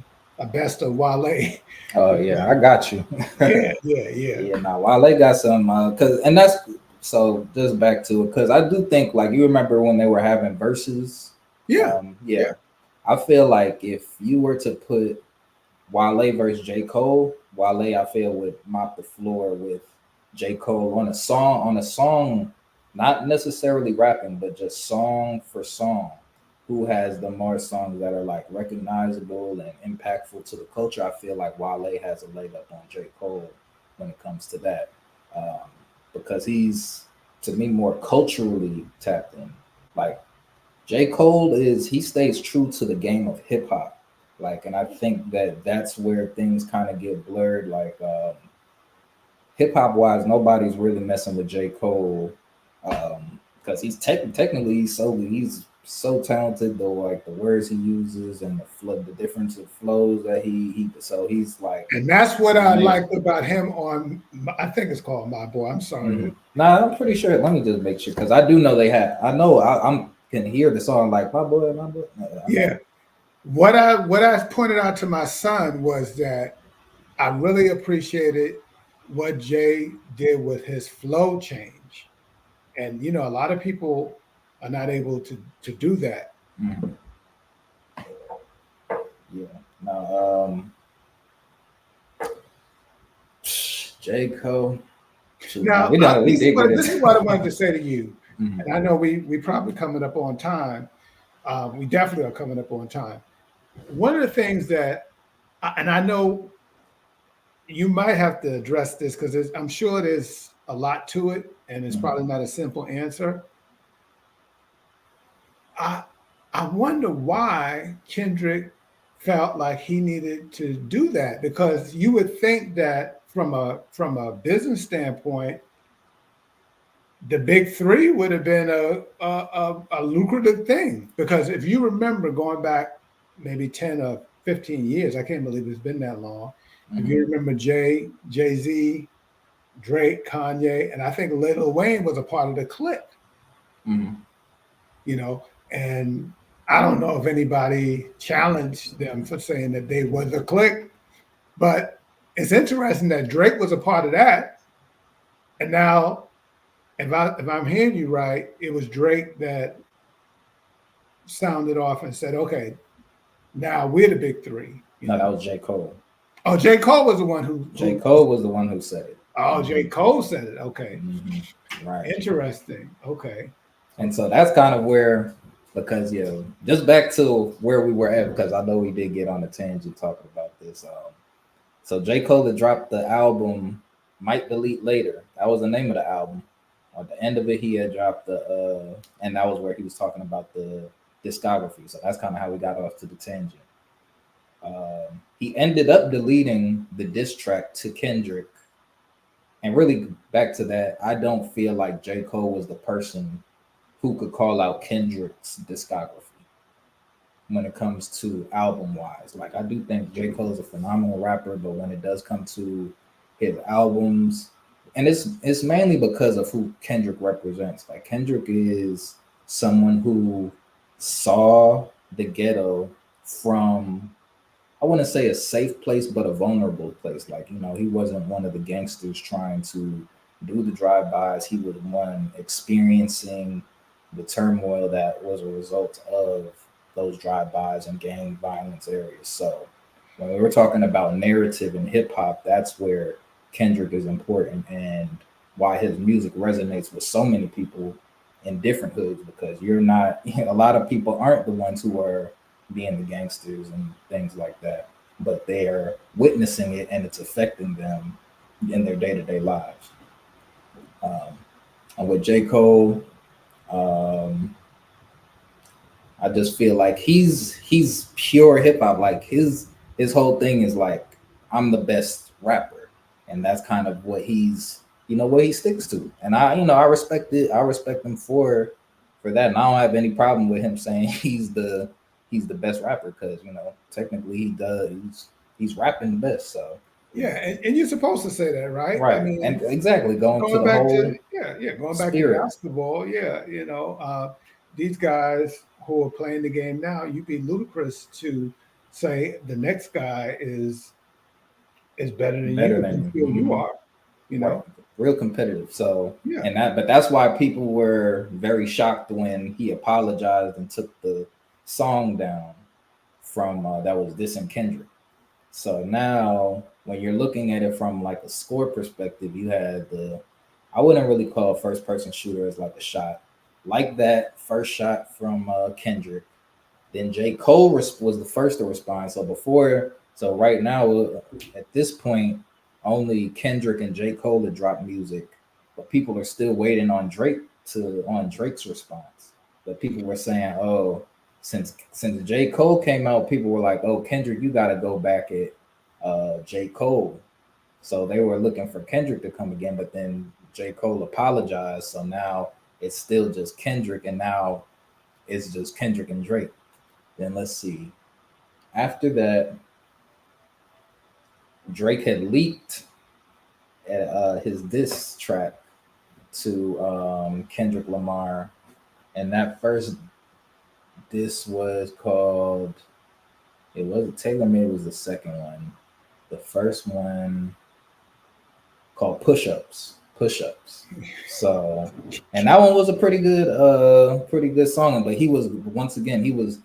Speaker 2: best of Wale.
Speaker 1: Oh yeah, I got you.
Speaker 2: Yeah.
Speaker 1: Yeah, now Wale got some, and that's so. Just back to it, because I do think, like, you remember when they were having verses.
Speaker 2: Yeah.
Speaker 1: I feel like if you were to put Wale versus J. Cole, Wale, I feel, would mop the floor with J. Cole on a song, not necessarily rapping, but just song for song. Who has the more songs that are like recognizable and impactful to the culture? I feel like Wale has a leg up on J. Cole when it comes to that, because he's, to me, more culturally tapped in. Like, J. Cole he stays true to the game of hip hop. Like, and I think that's where things kind of get blurred. Like, hip hop wise, nobody's really messing with J. Cole because technically he's so talented though. Like the words he uses and the difference of flows that he so he's like,
Speaker 2: And that's what I
Speaker 1: amazing.
Speaker 2: liked about him on, I think it's called My Boy. I'm sorry.
Speaker 1: Mm-hmm. Nah, I'm pretty sure. Let me just make sure because I do know they have. I know I'm can hear the song like my boy, my boy.
Speaker 2: Yeah. What I pointed out to my son was that I really appreciated what Jay did with his flow change. And a lot of people are not able to do that.
Speaker 1: Mm-hmm. Yeah. No. J. Cole.
Speaker 2: Now,
Speaker 1: We done. We
Speaker 2: this is
Speaker 1: did
Speaker 2: what
Speaker 1: get
Speaker 2: this is
Speaker 1: it.
Speaker 2: what I wanted to say to you.
Speaker 1: Mm-hmm.
Speaker 2: And I know we probably coming up on time. We definitely are coming up on time. One of the things that, and I know you might have to address this because I'm sure there's a lot to it, and it's
Speaker 1: Mm-hmm.
Speaker 2: probably not a simple answer. I I wonder why Kendrick felt like he needed to do that because you would think that from a business standpoint, the big three would have been a lucrative thing because if you remember going back maybe 10 or 15 years, I can't believe it's been that long. If
Speaker 1: Mm-hmm.
Speaker 2: you remember Jay-Z, Drake, Kanye, and I think Lil Wayne was a part of the clique,
Speaker 1: Mm-hmm.
Speaker 2: you know, and I don't know if anybody challenged them for saying that they were the clique, but it's interesting that Drake was a part of that. And now if I'm hearing you right, it was Drake that sounded off and said, okay, now we're the big three.
Speaker 1: No, that was J. Cole.
Speaker 2: Oh, J. Cole was the one
Speaker 1: J.
Speaker 2: who
Speaker 1: Cole was the one who said it.
Speaker 2: oh,
Speaker 1: Mm-hmm.
Speaker 2: J. Cole said it. Okay.
Speaker 1: Mm-hmm. Right.
Speaker 2: Interesting. Okay.
Speaker 1: And so that's kind of where, because just back to where we were at, because I know we did get on a tangent talking about this. So J. Cole had dropped the album Might Delete Later. That was the name of the album. At the end of it, he had dropped and that was where he was talking about the discography. So that's kind of how we got off to the tangent. He ended up deleting the diss track to Kendrick. And really, back to that, I don't feel like J. Cole was the person who could call out Kendrick's discography when it comes to album wise. Like I do think J. Cole is a phenomenal rapper, but when it does come to his albums, and it's mainly because of who Kendrick represents. Like Kendrick is someone who saw the ghetto from, I wouldn't say a safe place, but a vulnerable place. Like, he wasn't one of the gangsters trying to do the drive-bys. He was one experiencing the turmoil that was a result of those drive-bys and gang violence areas. So when we were talking about narrative in hip hop, that's where Kendrick is important and why his music resonates with so many people in different hoods, because you're not, a lot of people aren't the ones who are being the gangsters and things like that, but they're witnessing it and it's affecting them in their day-to-day lives. And with J. Cole, I just feel like he's pure hip hop. Like his whole thing is like, I'm the best rapper, and that's kind of what what he sticks to. And I respect it. I respect him for that, and I don't have any problem with him saying he's the best rapper because technically he does. He's rapping the best. So
Speaker 2: Yeah, and you're supposed to say that, right? I
Speaker 1: right, and
Speaker 2: mean,
Speaker 1: exactly going to
Speaker 2: going
Speaker 1: the
Speaker 2: back to
Speaker 1: whole
Speaker 2: going back to
Speaker 1: spirit.
Speaker 2: basketball, these guys who are playing the game now, you'd be ludicrous to say the next guy is better than
Speaker 1: Better
Speaker 2: you if you
Speaker 1: than
Speaker 2: feel you are, you
Speaker 1: right,
Speaker 2: know?
Speaker 1: real competitive. So
Speaker 2: Yeah.
Speaker 1: but that's why people were very shocked when he apologized and took the song down from that was dissing Kendrick. So now when you're looking at it from like a score perspective, you had I wouldn't really call a first person shooter as like a shot like that first shot from Kendrick. Then J. Cole was the first to respond. So right now, at this point, only Kendrick and J. Cole had dropped music, but people are still waiting on Drake's response. But people were saying, oh, since J. Cole came out, people were like, oh, Kendrick, you got to go back at J. Cole. So they were looking for Kendrick to come again, but then J. Cole apologized. So now it's still just Kendrick, and now it's just Kendrick and Drake. Then let's see. After that, Drake had leaked his diss track to Kendrick Lamar, and that first diss was called. It wasn't Taylor Made was the second one. The first one called Push Ups. Push Ups. So, and that one was a pretty good song. But he was once again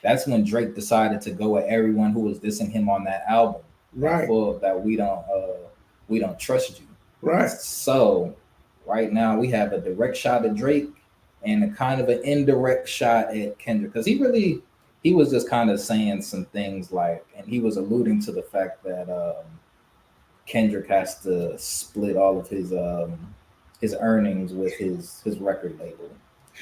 Speaker 1: that's when Drake decided to go at everyone who was dissing him on that album.
Speaker 2: Right.
Speaker 1: That we don't trust you.
Speaker 2: Right.
Speaker 1: So right now we have a direct shot at Drake and a kind of an indirect shot at Kendrick, because he was just kind of saying some things like, and he was alluding to the fact that Kendrick has to split all of his earnings with his record label,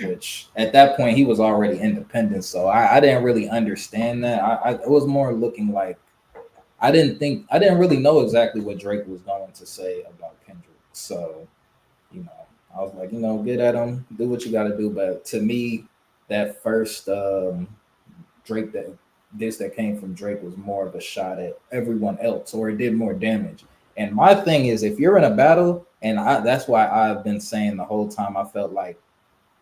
Speaker 1: which at that point he was already independent. So I didn't really understand that. It was more looking like I didn't really know exactly what Drake was going to say about Kendrick. So, I was like, get at him, do what you got to do. But to me, that first Drake that came from Drake was more of a shot at everyone else, or it did more damage. And my thing is, if you're in a battle, and that's why I've been saying the whole time, I felt like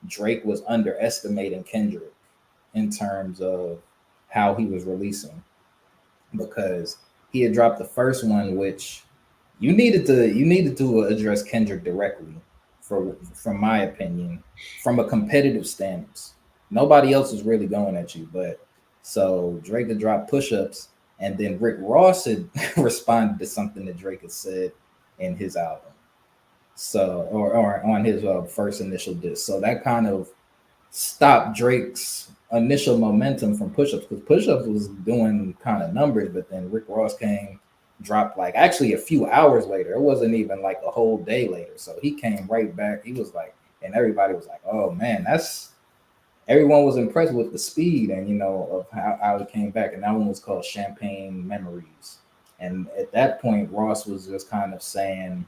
Speaker 1: Drake was underestimating Kendrick in terms of how he was releasing, because he had dropped the first one, which you needed to address Kendrick directly, from my opinion, from a competitive stance. Nobody else was really going at you, but so Drake had dropped Push Ups, and then Rick Ross had responded to something that Drake had said in his album. So, or on his first initial diss. So that kind of stopped Drake's initial momentum from Push Ups, because Push Ups was doing kind of numbers, but then Rick Ross dropped like actually a few hours later. It wasn't even like a whole day later. So he came right back. He was like, and everybody was like, oh man, everyone was impressed with the speed and of how he came back. And that one was called Champagne Memories. And at that point, Ross was just kind of saying,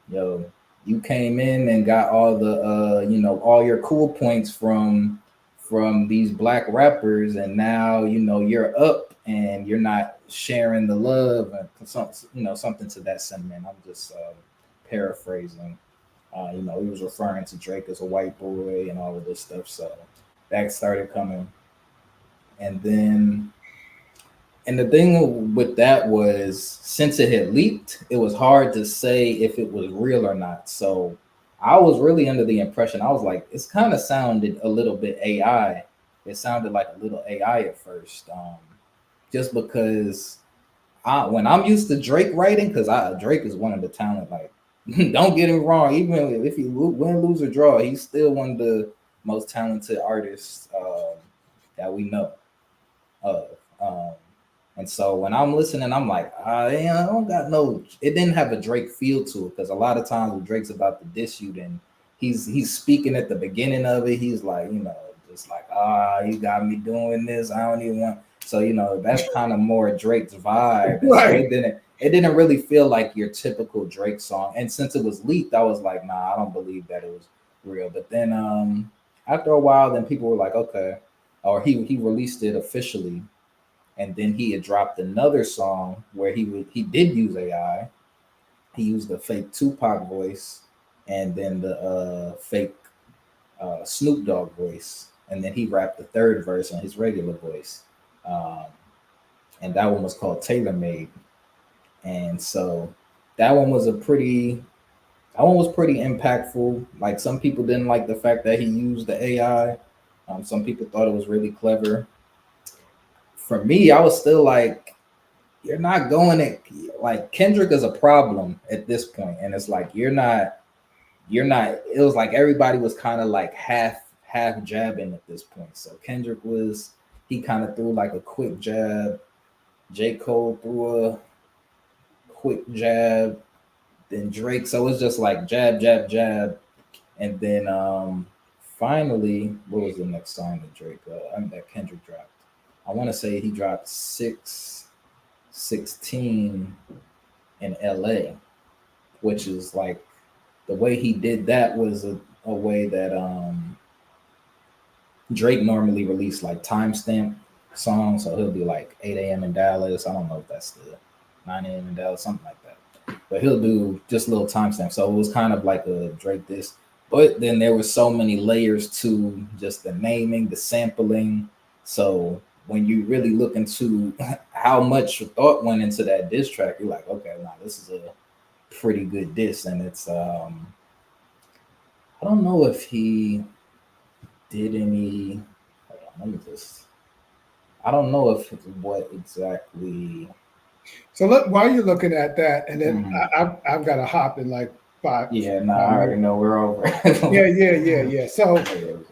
Speaker 1: yo, you came in and got all the all your cool points from these black rappers, and now you're up and you're not sharing the love and something to that sentiment. I'm just paraphrasing. He was referring to Drake as a white boy and all of this stuff. So that started coming, and the thing with that was, since it had leaked, it was hard to say if it was real or not. So I was really under the impression, I was like, it's kind of sounded a little bit AI. It sounded like a little AI at first, just because when I'm used to Drake writing, because Drake is one of the talent. Like, don't get him wrong, even if you win, lose, or draw, he's still one of the most talented artists that we know of. And so when I'm listening, I'm like, I don't got no. It didn't have a Drake feel to it, because a lot of times when Drake's about to diss you, then he's speaking at the beginning of it. He's like, just like, you got me doing this. I don't even want. So that's kind of more Drake's vibe.
Speaker 2: Right.
Speaker 1: So it didn't really feel like your typical Drake song. And since it was leaked, I was like, nah, I don't believe that it was real. But then after a while, then people were like, okay, or he released it officially. And then he had dropped another song where he did use AI. He used the fake Tupac voice, and then the fake Snoop Dogg voice, and then he rapped the third verse on his regular voice, and that one was called Tailor Made. And so that one was pretty impactful. Like, some people didn't like the fact that he used the AI. Some people thought it was really clever. For me, I was still like, you're not going at, like, Kendrick is a problem at this point, and it's like you're not. It was like everybody was kind of like half jabbing at this point. So Kendrick he kind of threw like a quick jab. J. Cole threw a quick jab. Then Drake. So it's just like jab, jab, jab, and then finally, what was the next song that that Kendrick dropped? I want to say he dropped 616 in LA, which is like the way he did that was a way that Drake normally released like timestamp songs, so he'll be like 8 a.m. in Dallas. I don't know if that's the 9 a.m. in Dallas, something like that. But he'll do just little timestamps. So it was kind of like a Drake this. But then there was so many layers to just the naming, the sampling. So when you really look into how much thought went into that diss track, you're like, okay, now this is a pretty good diss. And it's I don't know if he did any. Hold on, let me just. I don't know if what exactly.
Speaker 2: So while you're looking at that, and then I've got to hop in like five.
Speaker 1: Yeah, no, I already know we're over.
Speaker 2: Yeah. So,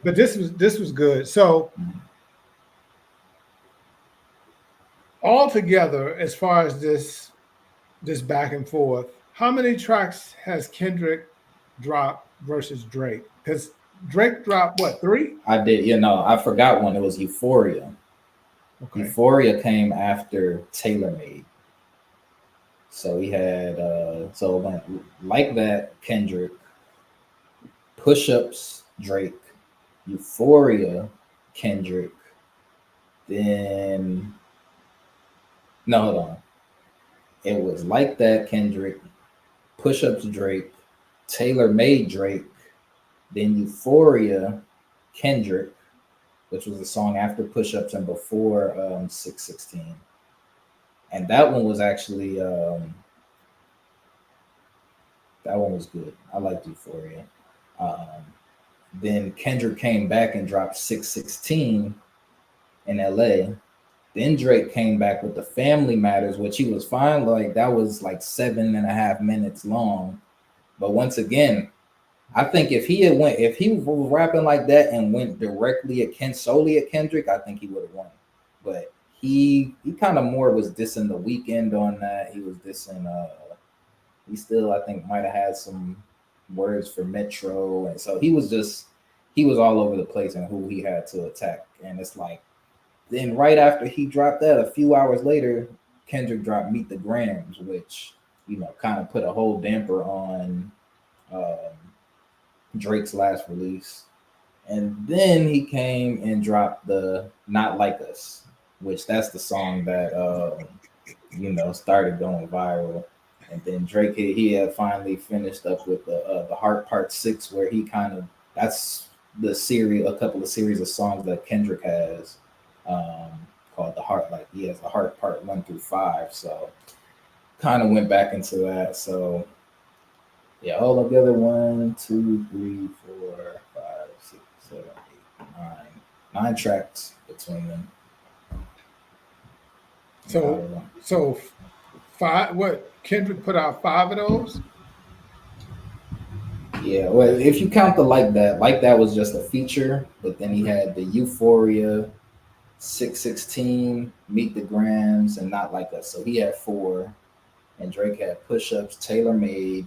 Speaker 2: but this was good. So altogether, as far as this back and forth, how many tracks has Kendrick dropped versus Drake? Because Drake dropped what, 3?
Speaker 1: I did. I forgot one. It was Euphoria.
Speaker 2: Okay.
Speaker 1: Euphoria came after Tailor Made. So he had so it went like that, Kendrick, Push Ups, Drake, Euphoria, Kendrick, then no, hold on. It was like that, Kendrick, Push Ups, Drake, Tailor Made, Drake, then Euphoria, Kendrick, which was a song after Push Ups and before 616. And that one was actually that one was good. I liked Euphoria. Then Kendrick came back and dropped 616 in LA. Then Drake came back with the Family Matters, which he was fine. Like that was like 7.5 minutes long. But once again, I think if he was rapping like that and went directly at solely at Kendrick, I think he would have won. But he kind of more was dissing the Weeknd on that. He was dissing he still I think might have had some words for Metro, and so he was all over the place and who he had to attack. And it's like then right after he dropped that, a few hours later, Kendrick dropped Meet the Grams, which kind of put a whole damper on Drake's last release. And then he came and dropped the Not Like Us, which that's the song that started going viral. And then Drake he had finally finished up with the Heart Part 6, where he that's the series, a couple of series of songs that Kendrick has called the Heart. Like he has the Heart Part 1 through 5, so kind of went back into that. So yeah, all together 1, 2, 3, 4, 5, 6, 7, 8, 9 tracks between them.
Speaker 2: So 5. What Kendrick put out 5 of those?
Speaker 1: Yeah, well, if you count the like that was just a feature, but then he had the Euphoria, 616, Meet the Grams, and Not Like Us. So he had 4, and Drake had Push Ups, Tailor Made,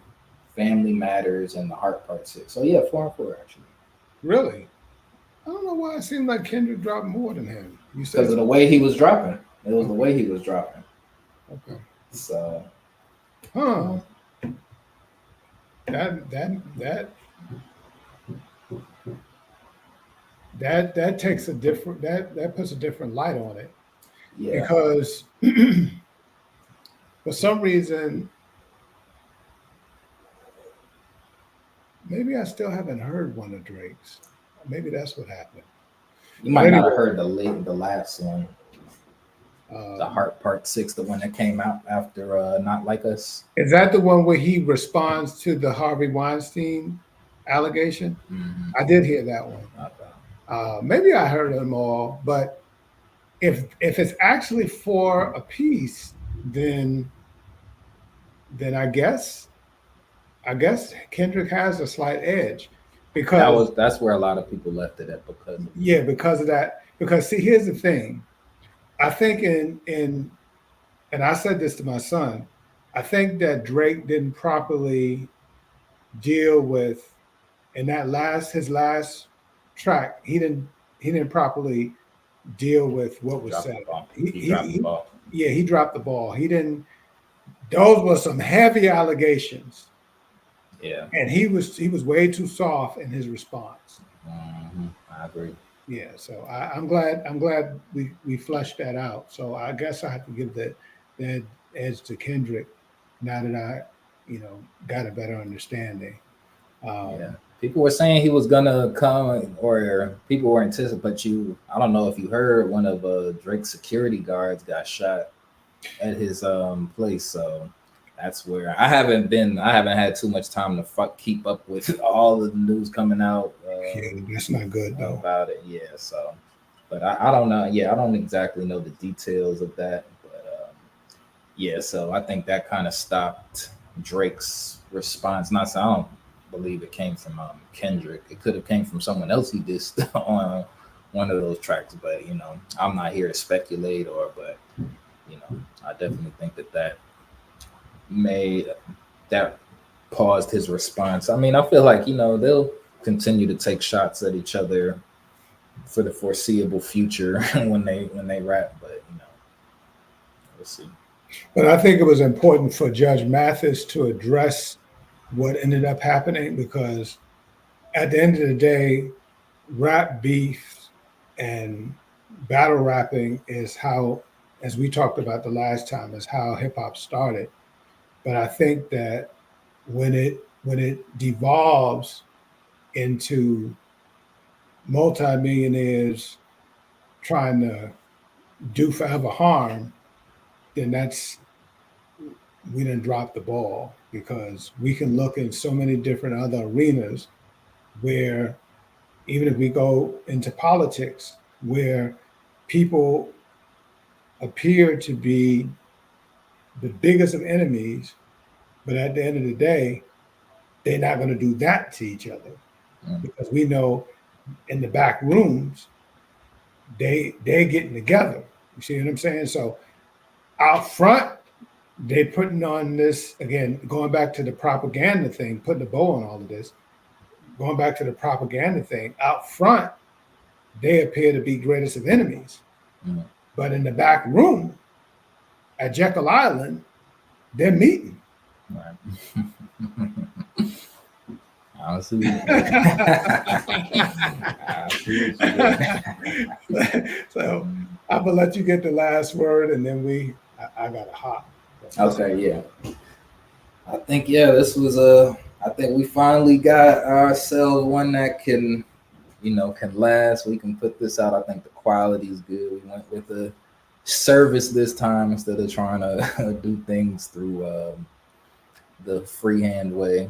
Speaker 1: Family Matters, and the Heart Part 6. So yeah, 4 and 4 actually.
Speaker 2: Really? I don't know why it seemed like Kendrick dropped more than him. You said
Speaker 1: because of the way he was dropping. It was the way he was dropping.
Speaker 2: Okay.
Speaker 1: So.
Speaker 2: Huh. That takes a different that puts a different light on it. Yeah. Because for some reason, maybe I still haven't heard one of Drake's. Maybe that's what happened.
Speaker 1: You might not have heard the last one. The Heart Part 6, the one that came out after Not Like Us.
Speaker 2: Is that the one where he responds to the Harvey Weinstein allegation?
Speaker 1: Mm-hmm.
Speaker 2: I did hear that one. Okay. Maybe I heard them all, but if it's actually 4 a piece, then I guess Kendrick has a slight edge, because
Speaker 1: that's where a lot of people left it at
Speaker 2: because of that. Because see, here's the thing. I think and I said this to my son, I think that Drake didn't properly deal with his last track, he didn't properly deal with what was
Speaker 1: Dropped
Speaker 2: said.
Speaker 1: the ball.
Speaker 2: He,
Speaker 1: He
Speaker 2: he,
Speaker 1: dropped the
Speaker 2: he
Speaker 1: ball.
Speaker 2: yeah, he dropped the ball. He didn't. Those were some heavy allegations,
Speaker 1: Yeah.
Speaker 2: and he was way too soft in his response.
Speaker 1: I agree.
Speaker 2: Yeah, so I'm glad we fleshed that out. So I guess I have to give that edge to Kendrick now that I got a better understanding.
Speaker 1: Yeah.
Speaker 2: Um,
Speaker 1: People were saying he was gonna come, or people were anticipating. But I don't know if you heard, one of Drake's security guards got shot at his place. So that's where I haven't had too much time to keep up with all of the news coming out
Speaker 2: yeah, that's not good though.
Speaker 1: about it. Yeah. So, but I don't know. Yeah, I don't exactly know the details of that. But yeah, so I think that kind of stopped Drake's response. Not so I don't believe it came from Kendrick. It could have came from someone else he dissed on one of those tracks. But I'm not here to speculate but I definitely think that made that paused his response. I mean, I feel like they'll continue to take shots at each other for the foreseeable future when they rap, but we'll see.
Speaker 2: But I think it was important for Judge Mathis to address what ended up happening because at the end of the day, rap beef and battle rapping is how, as we talked about the last time, is how hip hop started. But I think that when it devolves into multimillionaires trying to do forever harm, then that's we didn't drop the ball because we can look in so many different other arenas where even if we go into politics where people appear to be the biggest of enemies, but at the end of the day, they're not going to do that to each other
Speaker 1: Mm.
Speaker 2: because we know in the back rooms they're getting together. You see what I'm saying? So out front, they're putting on this again, going back to the propaganda thing, putting a bow on all of this, going back to the propaganda thing, out front, they appear to be greatest of enemies.
Speaker 1: Mm.
Speaker 2: But in the back room at Jekyll Island, they're meeting.
Speaker 1: Right. I see.
Speaker 2: So I'm gonna let you get the last word, and then I got a hop.
Speaker 1: Okay, yeah. I think this was I think we finally got ourselves one that can last. We can put this out. I think the quality is good. We went with a service this time instead of trying to do things through the freehand way.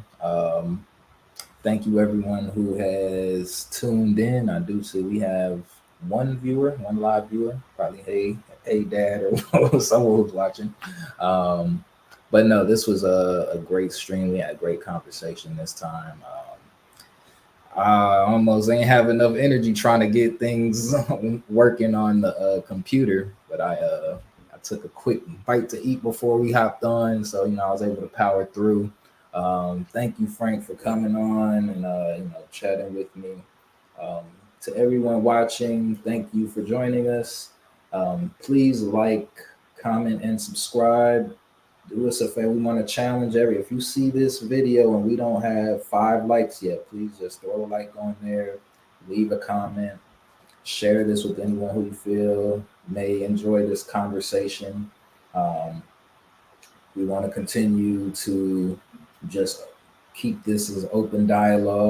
Speaker 1: Thank you everyone who has tuned in. I do see we have one live viewer, probably hey dad or someone who's watching. But no, this was a great stream. We had a great conversation this time. I almost ain't have enough energy trying to get things working on the computer, but I took a quick bite to eat before we hopped on, so I was able to power through. Thank you, Frank, for coming on and chatting with me. To everyone watching, thank you for joining us. Please like, comment, and subscribe. Do us a favor. We want to challenge if you see this video and we don't have 5 likes yet, please just throw a like on there, leave a comment, share this with anyone who you feel may enjoy this conversation. We want to continue to just keep this as open dialogue.